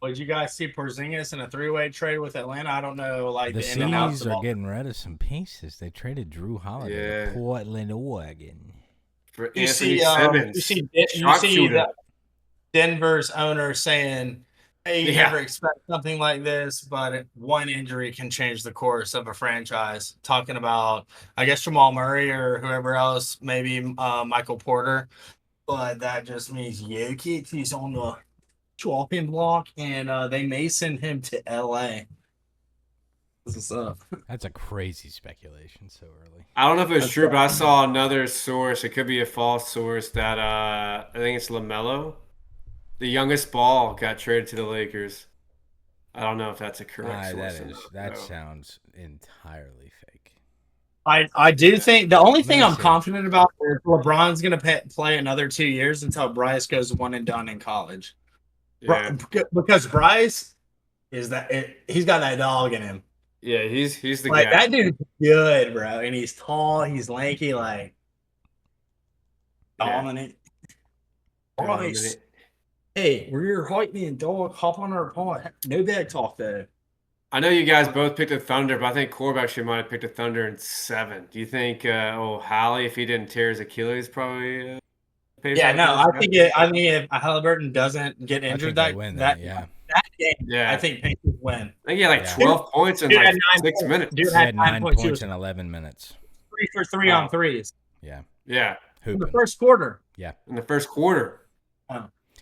Would you guys see Porzingis in a three-way trade with Atlanta? I don't know, like The the in and outs C's of are all. getting rid of some pieces. They traded Drew Holiday to Yeah. Portland, Oregon. For You Anthony see, Simmons, you see sharpshooter. that Denver's owner saying, "Hey, you Yeah. never expect something like this, but one injury can change the course of a franchise." Talking about, I guess, Jamal Murray or whoever else, maybe Michael Porter, but that just means Jokic, he's on the chopping block, and they may send him to LA. What's up? That's a crazy speculation so early. I don't know if it's That's true, but I right. saw another source. It could be a false source that I think it's LaMelo. The youngest ball got traded to the Lakers. I don't know if that's a correct source or not. That though. sounds entirely fake. I do think the only thing me I'm see. confident about is LeBron's going to play another 2 years until Bryce goes one and done in college. Yeah, Because Bryce he's got that dog in him. yeah, he's the Like guy. that dude's good, bro, and he's tall, he's lanky, like Yeah. dominant. Bryce, Dominant. hey, we're your height man, dog. Hop on our pod. No bad talk though. I know you guys both picked the Thunder, but I think Corb actually might have picked the Thunder in 7. Do you think Hallie, if he didn't tear his Achilles, probably pays Yeah, out no, against I think if Halliburton doesn't get I injured, think they win that, yeah. that game, Yeah. I think Pacers win. I think he had like Yeah. 12 points in Dude like had 9 6 points. minutes. Dude He had had 9 9 points. He points was in 11 minutes. 3 for 3 on threes Yeah. Yeah, in the Hooping. first quarter. in the first quarter.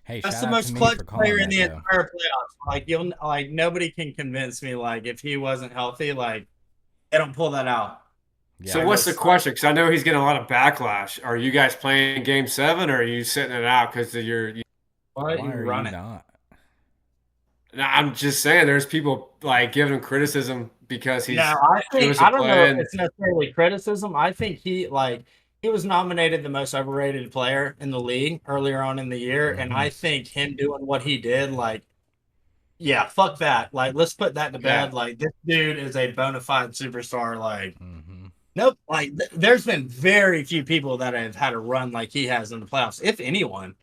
Hey, That's shout the out most to me clutch for calling player in that, the though. entire playoffs. Like nobody can convince me. Like if he wasn't healthy, like they don't pull that out. Yeah. So what's the question? Because I know he's getting a lot of backlash. Are you guys playing Game 7 or are you sitting it out because you're? Why Why you are run you it? not? I'm just saying, there's people like giving him criticism because he's No, I doing think some I don't know if playing. it's necessarily criticism. I think he was nominated the most overrated player in the league earlier on in the year, and I think him doing what he did, like, yeah, fuck that. Like, let's put that to Yeah. bed. Like, this dude is a bona fide superstar. Like, Mm-hmm. nope. Like, there's been very few people that have had a run like he has in the playoffs, if anyone.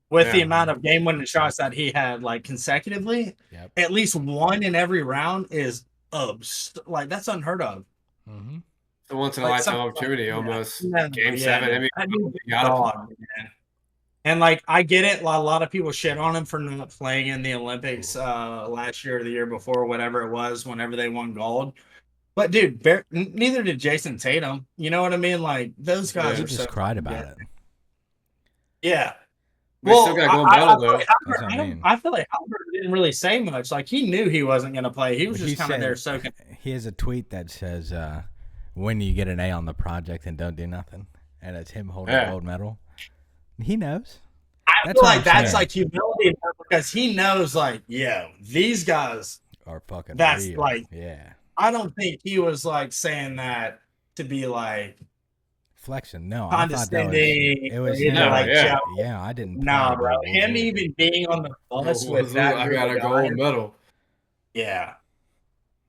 With the Yeah. amount of game-winning shots that he had, like consecutively, Yep. at least one in every round is like that's unheard of. Mm-hmm. It's a once in a Like lifetime something opportunity, yeah. almost. No, Game yeah, 7. I mean, that dude's you a got it. dog, man. And like I get it, a lot of people shit on him for not playing in the Olympics last year or the year before, whatever it was, whenever they won gold. But dude, neither did Jason Tatum. You know what I mean? Like those guys He are just so cried fucking about good. it. Yeah. We still got gold medal though. That's what I mean. I feel like Halliburton didn't really say much. Like he knew he wasn't going to play. He was He just kind of said- there soaking. He has a tweet that says, when you get an A on the project and don't do nothing. And it's him holding a gold medal. He knows. I That's feel what like I'm that's saying. like humility because he knows, like, yo, these guys. Are fucking That's real. like- Yeah. I don't think he was like saying that to be like Flexing. No, I thought that was... condescending. It was or, you know, No, like, yeah. joke. Yeah, I didn't Nah, play, bro. but Him woo-woo. even being on the bus with I that got a group of gold guys, medal. yeah.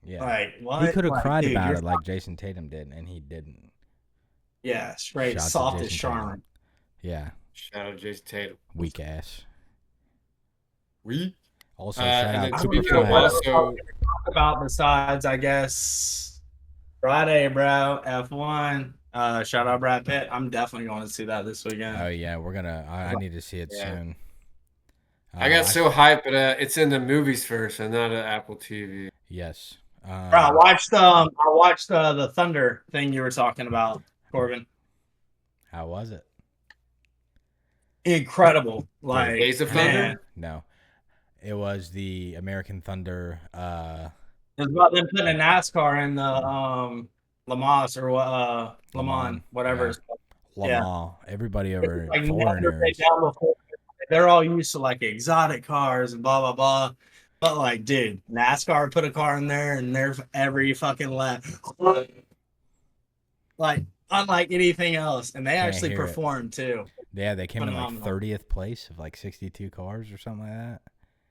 Yeah. Like what? He could have Like, cried dude, about you're- it like Jason Tatum did, and he didn't. Yeah, straight Shout to soft as Jason charm. Tatum. Yeah, Shout out Jason Tatum. weak ass. We Also, and shout then out speaking Super of Flag. also, About besides, I guess Friday, bro. F1. Shout out Brad Pitt. I'm definitely going to see that this weekend. Oh yeah, we're gonna. I need to see it Yeah. soon. I got so hyped, but it's in the movies first and not at Apple TV. Yes. Bro, I watched the Thunder thing you were talking about, Corbin. How was it? Incredible. Like Days of man, Thunder? No, it was the American Thunder. it's about them putting a NASCAR in the Le Mans or Le Mans, whatever. yeah. It's called. Lamar. Everybody over Like foreigners. never been down before. They're all used to like exotic cars and blah blah blah. But like, dude, NASCAR put a car in there and there's every fucking lap. Like unlike anything else. And they Can't actually hear it. performed too. Yeah, they came in like Phenomenal. 30th place of like 62 cars or something like that.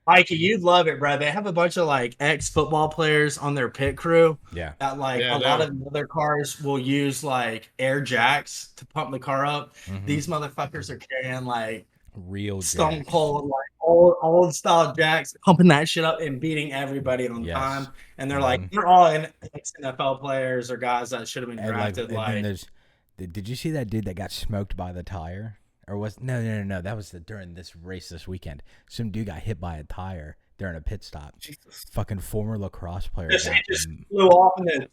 Mikey, you'd love it, bro. They have a bunch of like ex-football players on their pit crew Yeah. that like Yeah, a I lot know. of the other cars will use like air jacks to pump the car up. Hmm. These motherfuckers are carrying like Real Stone jacks. Cold, like old style jacks, pumping that shit up and beating everybody on Yes. time. And they're like, Hmm. they're all in ex-NFL players or guys that should have been And like, drafted. and then Like, there's, did you see that dude that got smoked by the tire? Or was no. That was during this race this weekend. Some dude got hit by a tire during a pit stop. Jesus. Fucking former lacrosse player just, got it just flew off and then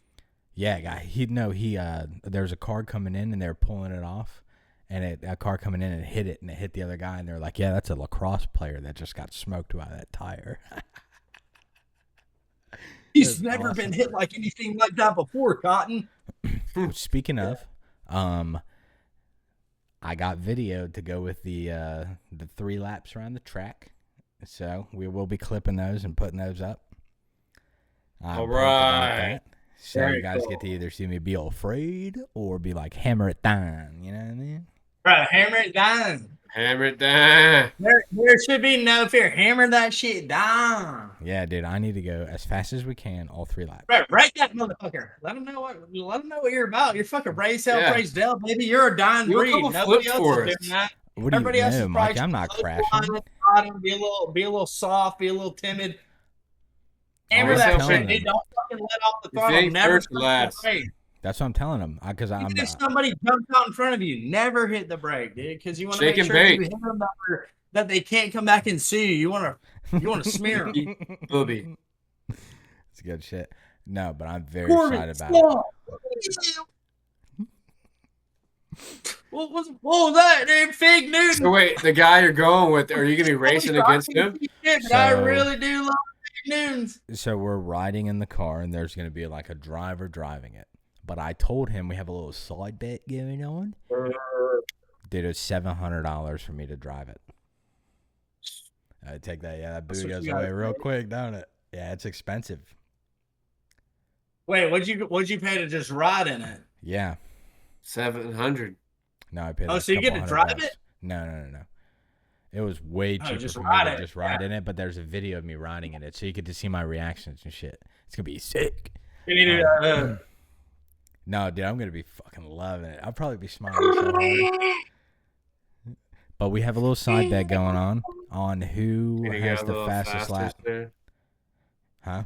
yeah, guy. He there was a car coming in and they were pulling it off, and a car coming in and hit it, and it hit the other guy, and they're like, yeah, that's a lacrosse player that just got smoked by that tire. he's That's never awesome. been hit like anything like that before, Cotton. Which, speaking of, I got video to go with the 3 laps around the track, so we will be clipping those and putting those up. I'm All pumped about right. that. So Very you guys cool. get to either see me be afraid or be like, hammer it down. You know what I mean? Bro, hammer it down. Hammer it down. There should be no fear. Hammer that shit down. Yeah, dude, I need to go as fast as we can, all 3 laps. Bro, break that motherfucker. Let him know what you're about. You're fucking raise hell, Yeah. praise Dell, baby. You're a dying Do a breed. couple Nobody flips else for is us. doing that. What do you Everybody else is know, probably Mike? I'm not just crashing. bottom, be a little soft, be a little timid. Hammer I'm Always that have telling shit, dude. them. Don't fucking let off the If throttle. ain't Never first, touch the last. brake. That's what I'm telling them. Because I'm Even if somebody jumps out in front of you, never hit the brake, dude. Because you want to Shake make and sure if you bake. hit them that they can't come back and sue you. You want to smear them. Booby. It's good shit. No, but I'm very Corbin, excited about it. stop. What was that, dude? Fig Newton. So wait, the guy you're going with, are you gonna be racing I against can't him? see shit, but I So- really do love Fig Newtons. So we're riding in the car, and there's going to be like a driver driving it. But I told him we have a little side bet going on. Dude, it's $700 for me to drive it. I take that. Yeah, that That's booty what goes you gotta away real pay. quick, don't it? Yeah, it's expensive. Wait, what'd you pay to just ride in it? Yeah. 700. No, I paid Oh, like so you a get couple to hundred drive bucks. it? No. It was way Oh, cheaper just for me ride to it, just ride yeah. in it, but there's a video of me riding in it, so you get to see my reactions and shit. It's gonna be sick. You need to, No, dude, I'm gonna be fucking loving it. I'll probably be smiling so hard. But we have a little side bet going on who Need to has go a the little fastest faster lap. there. Huh?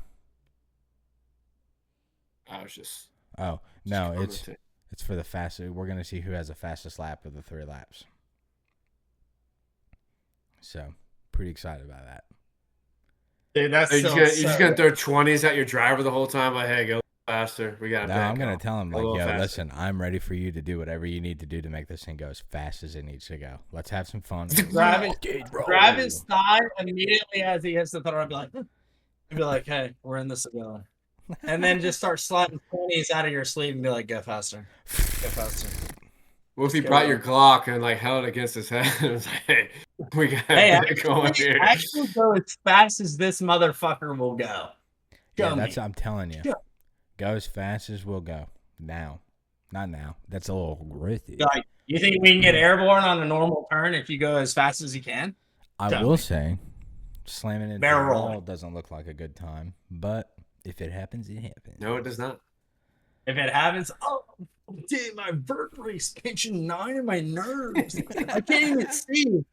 I was just Oh no, commenting. it's for the fastest. We're gonna see who has the fastest lap of the 3 laps. So pretty excited about that. dude, that's Are you so, just gonna throw 20s at your driver the whole time? Like, hey, go faster. We got to No, bet. I'm gonna tell him Go a like, little yo, faster. listen, I'm ready for you to do whatever you need to do to make this thing go as fast as it needs to go. Let's have some fun. Grab his thigh immediately as he hits the throttle. Be like, hey, we're in this together. And then just start sliding 20s out of your sleeve and be like, go faster. Go faster. What if he Just brought go. your Glock and like held it against his head? It was like, hey, we got Hey, a bet going here. actually go as fast as this motherfucker will go. Yeah, Show that's me. what I'm telling you. Yeah. Go as fast as we'll go. Now. Not now. That's a little aggressive. Like, you think we can get airborne on a normal turn if you go as fast as you can? I Tell will me. say, slamming into Barrel the roll. wall doesn't look like a good time. But if it happens, it happens. No, it does not. If it happens, oh, dude, my vertebrae's pinching 9 in my nerves. I can't even see.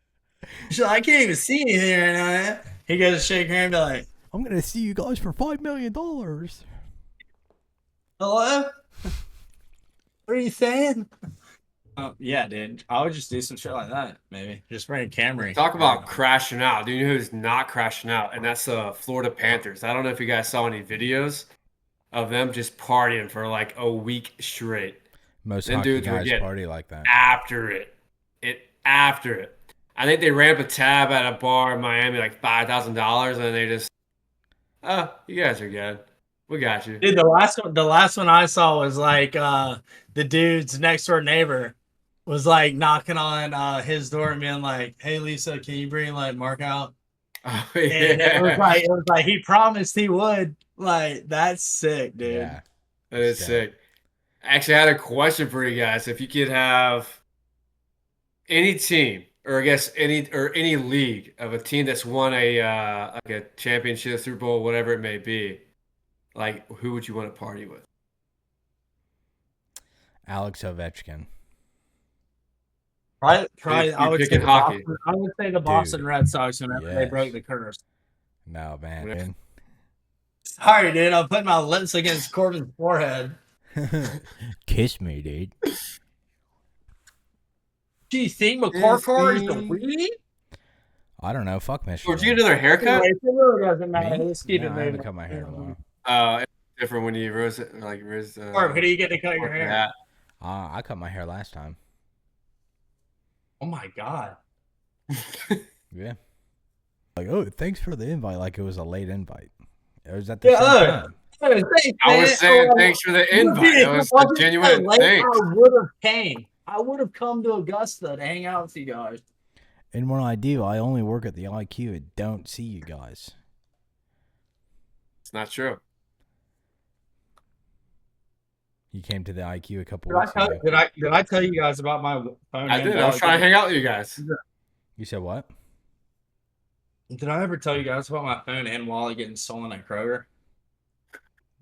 So I can't even see anything right now. He goes to shake her hand and be like, I'm gonna see you guys for $5 million. hello? What are you saying? Yeah, dude. I would just do some shit like that, maybe. Just bring a Camry. Talk about crashing out. Do you know who's not crashing out? And that's the Florida Panthers. I don't know if you guys saw any videos of them just partying for like a week straight. Most Them hockey dudes were guys getting party like that. after it. After it. I think they ran up a tab at a bar in Miami like $5,000, and they just, oh, you guys are good. We got you. Dude, the last one I saw was like the dude's next door neighbor was like knocking on his door and being like, hey Lisa, can you bring like Mark out? Oh, And yeah. it was like he promised he would. Like, that's sick, dude. Yeah. That is Sick. sick. Actually, I had a question for you guys. If you could have any team or I guess any league of a team that's won a like a championship, Super Bowl, whatever it may be, like who would you want to party with? Alex Ovechkin. Probably, I You're would say picking the hockey. Boston. I would say the Boston Dude, Red Sox whenever they yes. broke the curse. No, man. Yeah. Sorry, dude. I'm putting my lips against Corbin's forehead. Kiss me, dude. Do you think McCorkle is the Yes, lead? I don't know. Fuck Michigan. Did you get another haircut? It really doesn't matter. Me? Let's keep No, it I haven't moving. cut my hair in a while. It's different when you roast it, like roast. Corb, who do you get to cut your hair? hat. I cut my hair last time. Oh my god. Yeah. Like, oh, thanks for the invite. Like it was a late invite. It was at the Yeah, same time. I was saying thanks for the invite. It was a genuine thanks. I would have came. I would have come to Augusta to hang out with you guys. And when I do, I only work at the IQ and don't see you guys. It's not true. You came to the IQ a couple Did I, weeks tell, ago. did I tell you guys about my phone? I did. I was trying to hang out with you guys. You said what? Did I ever tell you guys about my phone and wallet getting stolen at Kroger?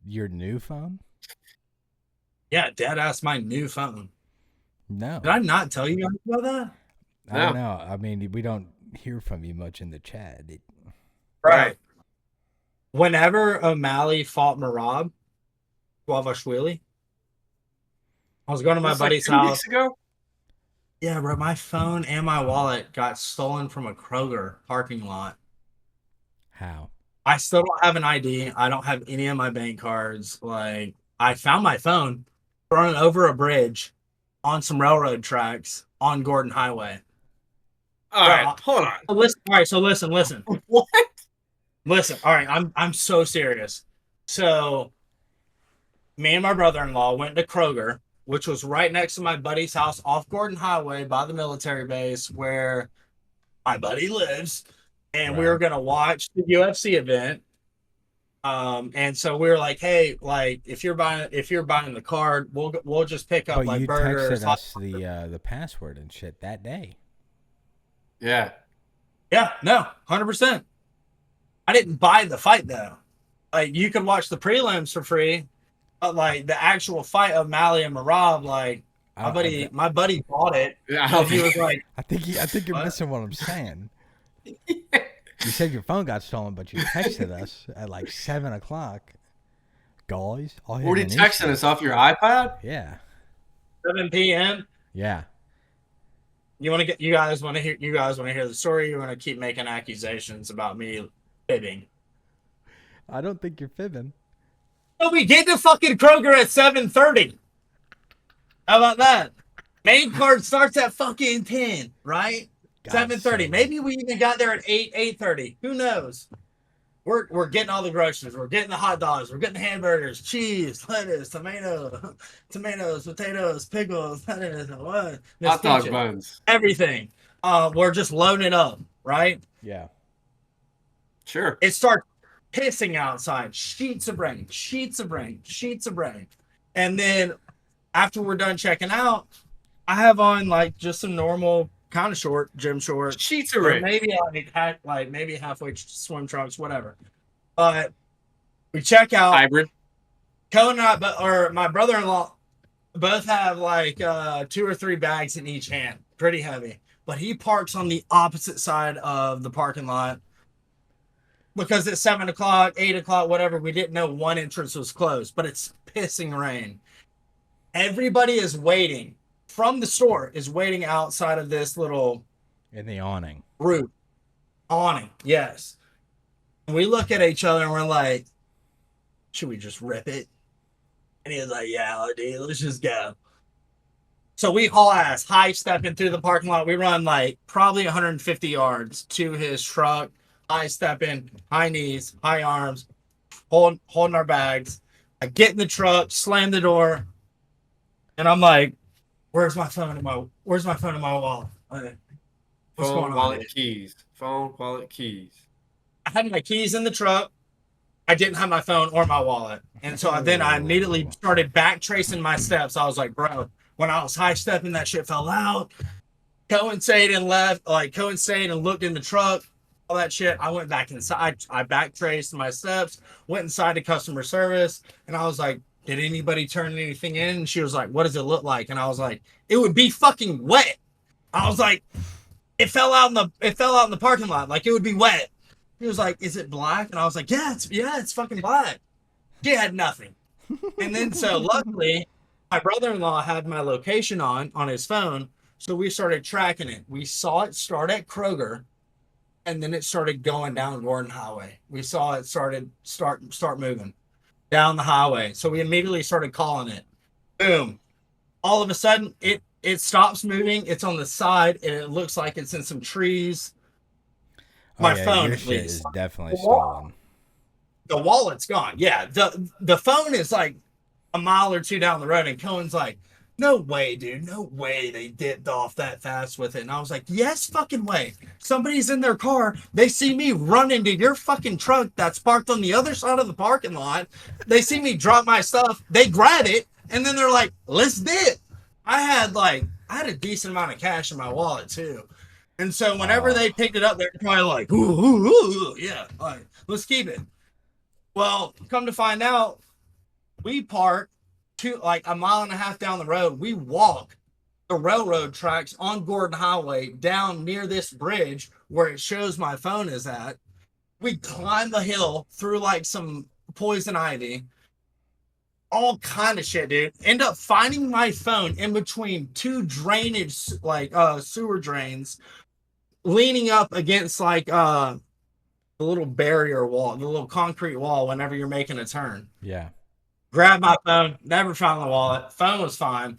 Your new phone? Yeah, dead ass my new phone. No. Did I not tell you guys about that? I don't know. I mean, we don't hear from you much in the chat. Right. Whenever O'Malley fought Marab, Guavashvili, I was going to my That's like buddy's 2 house. weeks ago. Yeah, bro, my phone and my wallet got stolen from a Kroger parking lot. How? I still don't have an ID. I don't have any of my bank cards. Like, I found my phone thrown over a bridge on some railroad tracks on Gordon Highway. All right, hold on. So listen. What? Listen, all right, I'm so serious. So, me and my brother-in-law went to Kroger, which was right next to my buddy's house off Gordon Highway by the military base where my buddy lives, and we were gonna watch the UFC event. And so we were like, hey, like if you're buying the card, we'll just pick up But like you burgers. texted us the password and shit that day. Yeah. Yeah, no, 100%. I didn't buy the fight though. Like you could watch the prelims for free, but like the actual fight of Mally and Marab, like my buddy bought it. Yeah, And he was like, I think you're What? missing what I'm saying. You said your phone got stolen, but you texted us at like 7:00. Guys, I have what are you an texting issue. us off your iPad? Yeah. 7 p.m. Yeah. You guys want to hear the story? You want to keep making accusations about me fibbing? I don't think you're fibbing. So we get to fucking Kroger at 7:30. How about that? Main card starts at fucking 10, right? God, 7:30. so- Maybe we even got there at 8:30. Who knows? We're getting all the groceries. We're getting the hot dogs. We're getting the hamburgers, cheese, lettuce, tomatoes, potatoes, pickles, lettuce, what? Hot dog buns. Everything. We're just loading it up, right? Yeah. Sure. It starts pissing outside. Sheets of rain. And then after we're done checking out, I have on like just some normal kind of short gym shorts. Sheets of Or rain. maybe maybe halfway swim trunks, whatever. But we check out. Hybrid. Cohen and my brother-in-law both have like 2 or 3 bags in each hand, pretty heavy. But he parks on the opposite side of the parking lot because it's 7:00, 8:00, whatever. We didn't know one entrance was closed, but it's pissing rain. Everybody is waiting from the store is waiting outside of this little In the awning. roof awning. Yes. And we look at each other and we're like, should we just rip it? And he was like, yeah, dude, let's just go. So we haul ass, high stepping through the parking lot. We run like probably 150 yards to his truck, high stepping, high knees, high arms, holding our bags. I get in the truck, slam the door, and I'm like, where's my phone and my wallet? What's Phone, going on? wallet, keys. Phone, wallet, keys. I had my keys in the truck. I didn't have my phone or my wallet. And so then I immediately started back tracing my steps. I was like, bro, when I was high stepping, that shit fell out. Cohen stayed and left. Like Cohen stayed and looked in the truck, all that shit. I went back inside. I backtraced my steps, went inside to customer service, and I was like, "Did anybody turn anything in?" And she was like, "What does it look like?" And I was like, "It would be fucking wet." I was like, "It fell out in the parking lot. Like it would be wet." He was like, "Is it black?" And I was like, "Yeah, it's fucking black." She had nothing. And then so luckily, my brother-in-law had my location on his phone, so we started tracking it. We saw it start at Kroger, and then it started going down Gordon Highway. We saw it start moving down the highway. So we immediately started calling it. Boom. All of a sudden, it stops moving. It's on the side, and it looks like it's in some trees. My phone, your at shit least. is definitely stolen. The wallet's gone. Yeah, the phone is like a mile or two down the road, and Cohen's like, "No way, dude. No way they dipped off that fast with it." And I was like, "Yes, fucking way. Somebody's in their car. They see me run into your fucking truck that's parked on the other side of the parking lot. They see me drop my stuff. They grab it, and then they're like, 'Let's dip.'" I had a decent amount of cash in my wallet too. And so whenever they picked it up, they're probably like, ooh, yeah, like, let's keep it. Well, come to find out, we park like a mile and a half down the road. We walk the railroad tracks on Gordon Highway down near this bridge where it shows my phone is at. We climb the hill through like some poison ivy, all kind of shit, dude. End up finding my phone in between two drainage, sewer drains, leaning up against the little barrier wall, the little concrete wall whenever you're making a turn. Yeah. Grab my phone, never found the wallet. Phone was fine.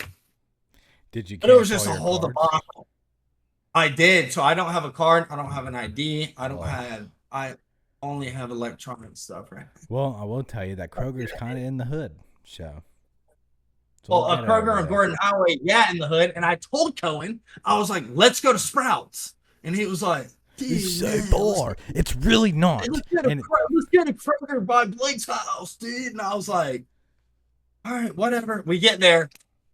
Did you? But it was just a your whole cards? debacle. I did. So I don't have a card. I don't have an ID. I only have electronic stuff, right? Well, I will tell you that Kroger's kind of in the hood, so. Well, a Kroger on Gordon Highway, yeah, in the hood. And I told Cohen, I was like, "Let's go to Sprouts." And he was like, It's so far. It's really not. Let's get a Kroger by Blake's house, dude. And I was like, "All right, whatever." We get there,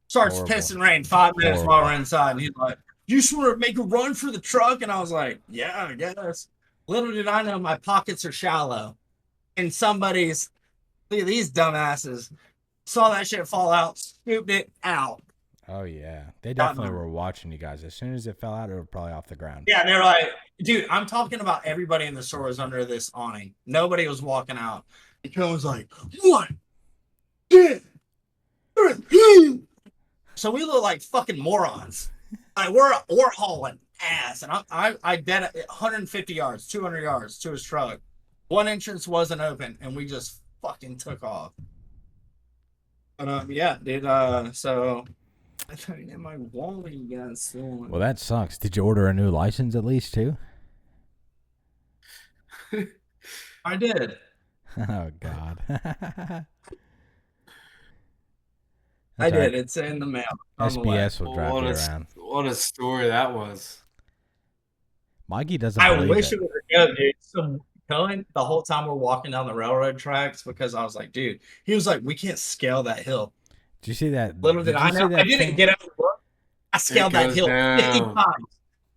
starts pissing rain 5 minutes while we're inside. And he's like, "You just want to make a run for the truck?" And I was like, "Yeah, I guess." Little did I know my pockets are shallow. And look at these dumbasses, saw that shit fall out, scooped it out. Oh, yeah. They definitely were watching you guys. As soon as it fell out, it was probably off the ground. Yeah, they're like, dude, I'm talking about everybody in the store was under this awning. Nobody was walking out. And Cohen was like, "What? So we look like fucking morons. Like we're hauling ass. And I dead at 150 yards, 200 yards to his truck. One entrance wasn't open, and we just fucking took off. But yeah, dude. So I thought my wallet got stolen. Well, that sucks. Did you order a new license at least too? I did. Oh God. I did. It's in the mail. SBS will drive you around. What a story that was. Mikey doesn't. I wish it was a joke, dude. So Cohen, the whole time we're walking down the railroad tracks, because I was like, dude, he was like, "We can't scale that hill." Did you see that? Little did I know. I didn't get up. I scaled that hill 50 times.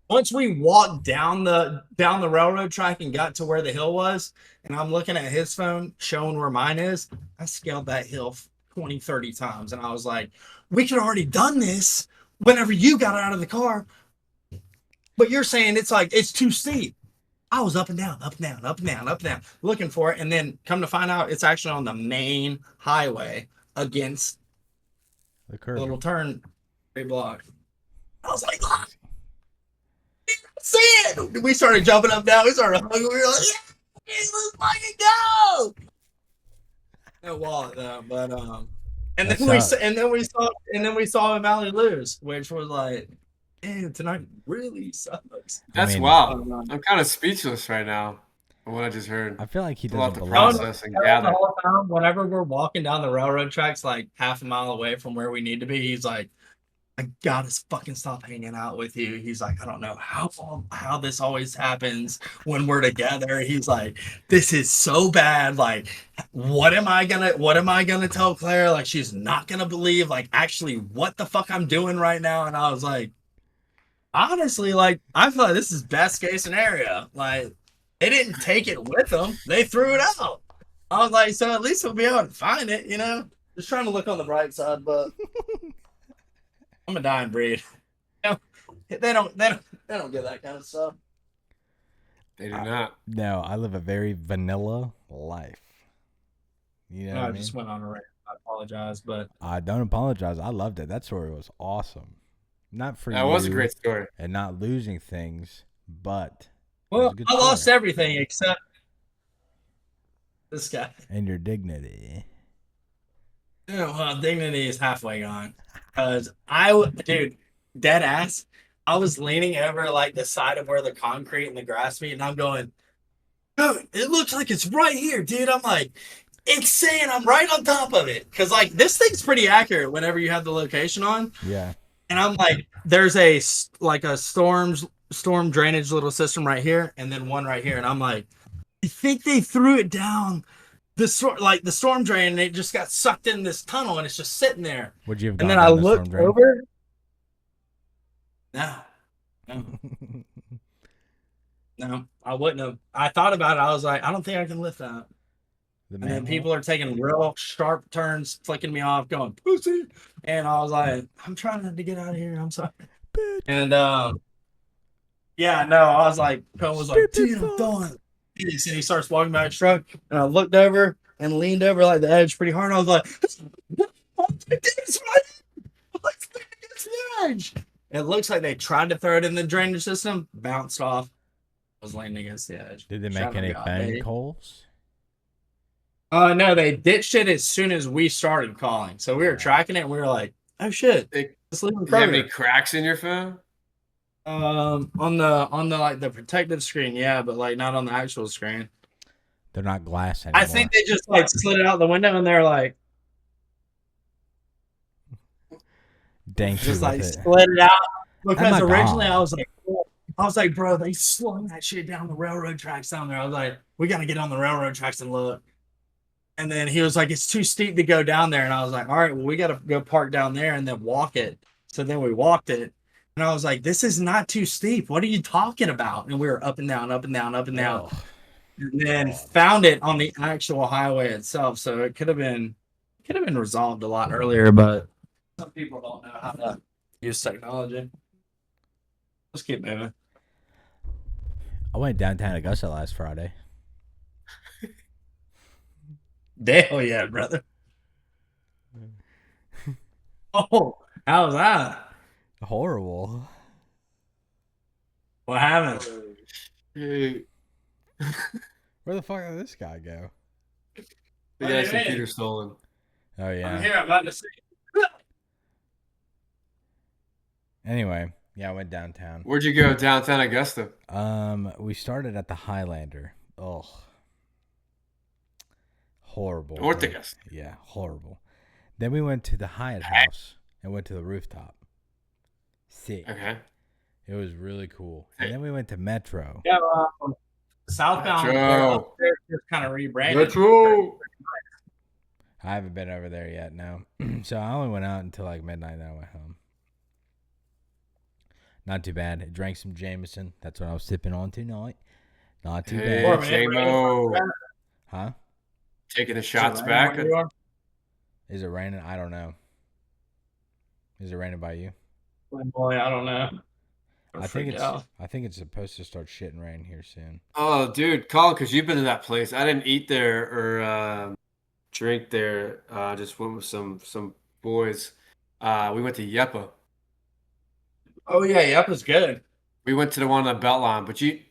Once we walked down the railroad track and got to where the hill was, and I'm looking at his phone showing where mine is, I scaled that hill 20, 30 times. And I was like, "We could already done this whenever you got out of the car. But you're saying it's too steep." I was up and down, up and down, up and down, up and down, looking for it. And then come to find out it's actually on the main highway against the curve. Little turn, big block. I was like, "Ah, see it." We started jumping up down. We started hugging. We were like, "Yeah, let's fucking go." No wallet though, but and then we saw O'Malley lose, which was like, damn, tonight really sucks. That's wild. I'm kind of speechless right now from what I just heard. I feel like he We'll doesn't have to believe process and gather. The whole time, whenever we're walking down the railroad tracks, like half a mile away from where we need to be, he's like, "I gotta fucking stop hanging out with you." He's like, "I don't know how this always happens when we're together." He's like, "This is so bad. Like, what am I gonna tell Claire? Like, she's not gonna believe like actually what the fuck I'm doing right now." And I was like, honestly, like, I feel like this is best case scenario. Like, they didn't take it with them; they threw it out. I was like, so at least we'll be able to find it, you know. Just trying to look on the bright side, but I'm a dying breed. You know, they don't get that kind of stuff. They do not. No, I live a very vanilla life. You know No, what I I mean? just went on a rant. I apologize, but I don't apologize. I loved it. That story was awesome. Not for That was a you great story. and not losing things, but it was well, a good I lost story. everything except this guy. And your dignity. Yeah, well, dignity is halfway gone. Cause dude, dead ass. I was leaning over like the side of where the concrete and the grass meet, and I'm going, dude, it looks like it's right here, dude. I'm like, it's saying I'm right on top of it. Cause like this thing's pretty accurate whenever you have the location on. Yeah. And I'm like, there's like a storm drainage little system right here, and then one right here. And I'm like, I think they threw it down the storm drain, and it just got sucked in this tunnel, and it's just sitting there. Would you have And gone then I down the storm looked drain? over. No, no, no, I wouldn't have. I thought about it. I was like, I don't think I can lift that. The And then manhole? people are taking real sharp turns, flicking me off, going pussy. And I was like, I'm trying to get out of here. I'm sorry. Bitch. And yeah, no, I was like, Cohen was like, Stupid dude, I'm fuck. done. And he starts walking by his truck, and I looked over and leaned over like the edge pretty hard. And I was like, it's right against the edge. It looks like they tried to throw it in the drainage system, bounced off, was leaning against the edge. Did they Shout make any out, phone baby. calls? No, they ditched it as soon as we started calling. So we were tracking it, and we were like, "Oh shit, They, let's leave you have any Kroger." cracks in your phone? On the like the protective screen, yeah, but like not on the actual screen. They're not glass anymore. I think they just like slid it out the window, and they're like, Danked you just with like it. slid it out. Because my originally God. I was like, bro, they slung that shit down the railroad tracks down there. I was like, we got to get on the railroad tracks and look. And then he was like, it's too steep to go down there. And I was like, all right, well, we got to go park down there and then walk it. So then we walked it. And I was like, this is not too steep. What are you talking about? And we were up and down, up and down, up and down. Ugh. And then found it on the actual highway itself. So it could have been resolved a lot earlier, but some people don't know how to use technology. Let's keep moving. I went downtown Augusta last Friday. Hell yeah, brother. Oh, how was that? Horrible. What happened? Hey, Where the fuck did this guy go? the What do guy's you mean? computer stolen. Oh I'm yeah. here. I'm about to see. Anyway, yeah, I went downtown. Where'd you go downtown Augusta? We started at the Highlander. Ugh. Horrible. North dude. Augusta. Yeah, horrible. Then we went to the Hyatt House and went to the rooftop. Sick. Okay. It was really cool. And then we went to Metro. Yeah, southbound. Metro. They're just kind of rebranded. Metro. I haven't been over there yet, no. So I only went out until like midnight, then I went home. Not too bad. I drank some Jameson. That's what I was sipping on tonight. Not too Hey, bad. J-Mo. Huh? Taking the shots back. Is it raining? I don't know. Is it raining by you? Boy, I don't know. I think it's supposed to start shitting rain here soon. Oh, dude, Colin, because you've been to that place. I didn't eat there or drink there. I just went with some boys. We went to Yepa. Oh yeah, yep, it's good. We went to the one on the Beltline, but you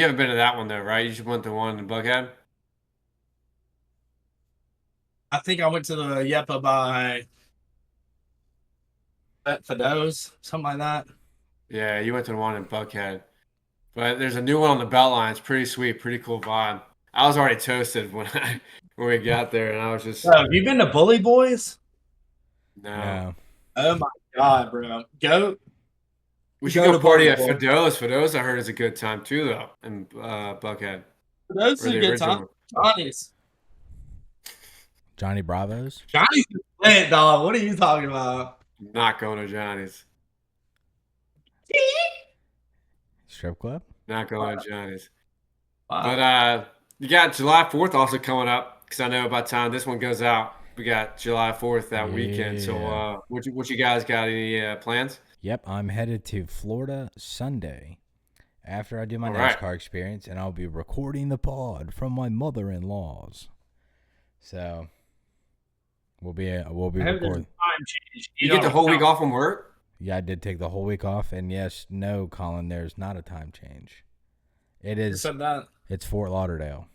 haven't been to that one though, right? You just went to the one in Buckhead. I think I went to the Yepa by Fido's, something like that. Yeah, you went to the one in Buckhead. But there's a new one on the Beltline. It's pretty sweet, pretty cool vibe. I was already toasted when we got there, and I was just Have you been to Bully Boys? no. No. Oh my god, bro. Go. We should go party at Fido's. Fido's, I heard, is a good time too, though, in Buckhead. Those Or are the good original time. Johnny's. Johnny Bravo's? Johnny's is lit, dog. What are you talking about? Not going to Johnny's. strip club? Not going to Johnny's. Wow. But you got July 4th also coming up because I know by the time this one goes out, we got July 4th that weekend. Yeah. So what you guys got? Any plans? Yep, I'm headed to Florida Sunday after I do my All right. NASCAR experience, and I'll be recording the pod from my mother-in-law's. So we'll be I hope there's a recording. time change. You get the whole week off from work? Yeah, I did take the whole week off, and yes, no, Colin, there's not a time change. It is. Said that. It's Fort Lauderdale,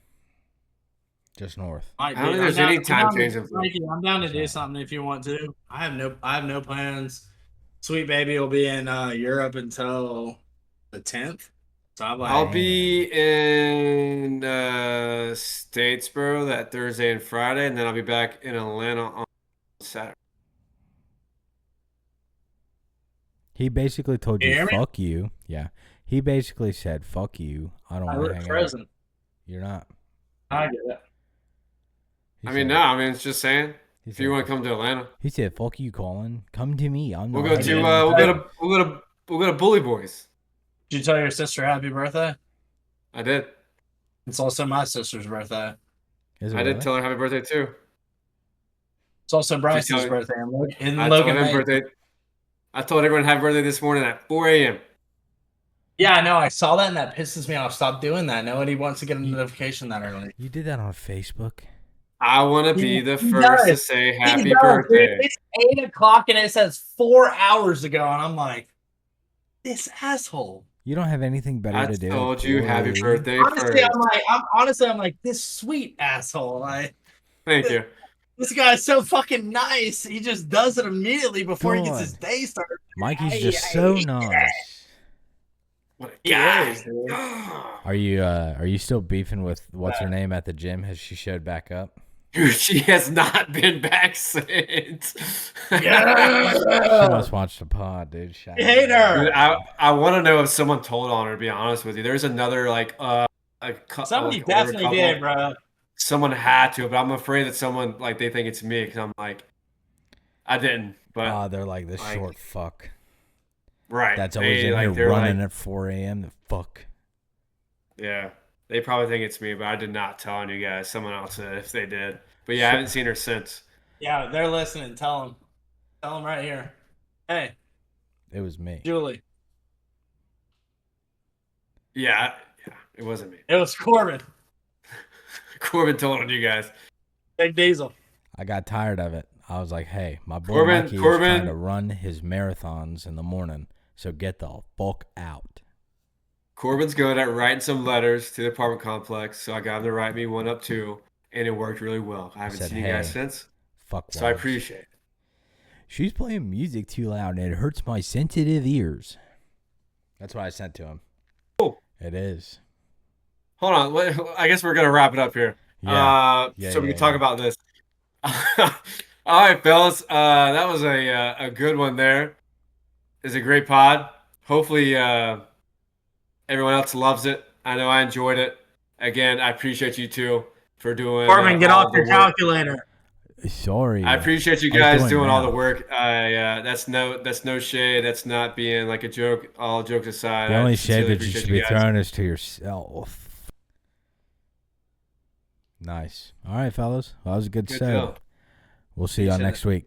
just north. I don't think there's any time change. Mikey, I'm down to do something if you want to. I have no plans. Sweet baby will be in Europe until the 10th. So I'll be in Statesboro that Thursday and Friday, and then I'll be back in Atlanta on Saturday. He basically told You you, hear me? fuck you. Yeah. He basically said, fuck you. I don't want to look hang out. present. You're not. I get it. He I mean, said- no, I mean it's just saying. he If said, you want to come to Atlanta, He said, fuck you, Colin. Come to me. I'm we'll not go hanging to out." we'll go to Bully Boys. Did you tell your sister happy birthday? I did. It's also my sister's birthday. Is it I did really? tell her happy birthday too. It's also Bryce's tell me- birthday. And I told Logan him May. birthday. I told everyone happy birthday this morning at 4 a.m. Yeah, I know. I saw that and that pisses me off. Stop doing that. Nobody wants to get a notification that early. You did that on Facebook. I want to be He- the he first to does. say He happy does, birthday. dude. It's 8 o'clock and it says 4 hours ago, and I'm like, this asshole. You don't have anything better I to do. told you happy Boy. birthday Honestly, first. I'm like, this sweet asshole. Thank you. This guy's so fucking nice. He just does it immediately before he gets his God. day started. Mikey's just so nice. What a He guy. is, dude. Are you still beefing with what's her name at the gym? Has she showed back up? Dude, she has not been back since. She Yeah. must watch the pod, dude. Shout You hate out. her. Dude, I want to know if someone told on her, to be honest with you. There's another, like, Somebody like, older definitely couple. did, bro. Someone had to, but I'm afraid that someone, like, they think it's me because I'm like, I didn't. But, They're like this like, short fuck. right. That's always in like, here they're running like, at 4 a.m. The fuck. yeah. They probably think it's me, but I did not tell on you guys. Someone else did if they did. But yeah, I haven't seen her since. Yeah, they're listening. Tell them. Tell them right here. Hey, It was me. Julie. Yeah, it wasn't me. It was Corbin. Corbin told on you guys. Big Diesel. I got tired of it. I was like, hey, my boy Corbin- Mikey is Corbin- trying to run his marathons in the morning, so get the fuck out. Corbin's good at writing some letters to the apartment complex, so I got him to write me one up too, and it worked really well. I haven't Said, seen you guys "Hey, since, Fuck so I Walls. appreciate it. She's playing music too loud and it hurts my sensitive ears. That's what I sent to him. Oh. It is. Hold on, I guess we're gonna wrap it up here. Yeah. So we can talk about this. All right, fellas. That was a good one. There is a great pod. Hopefully, everyone else loves it. I know I enjoyed it. Again, I appreciate you two for doing. Corbin, get all off the your work. calculator. Sorry. I appreciate you I was guys doing doing all the math. work. That's no shade. That's not being like a joke. All jokes aside, The only I shade sincerely that you appreciate should be guys. throwing is to yourself. Nice. All right, fellas. Well, that was a good Good set. deal. We'll see y'all Appreciate next week.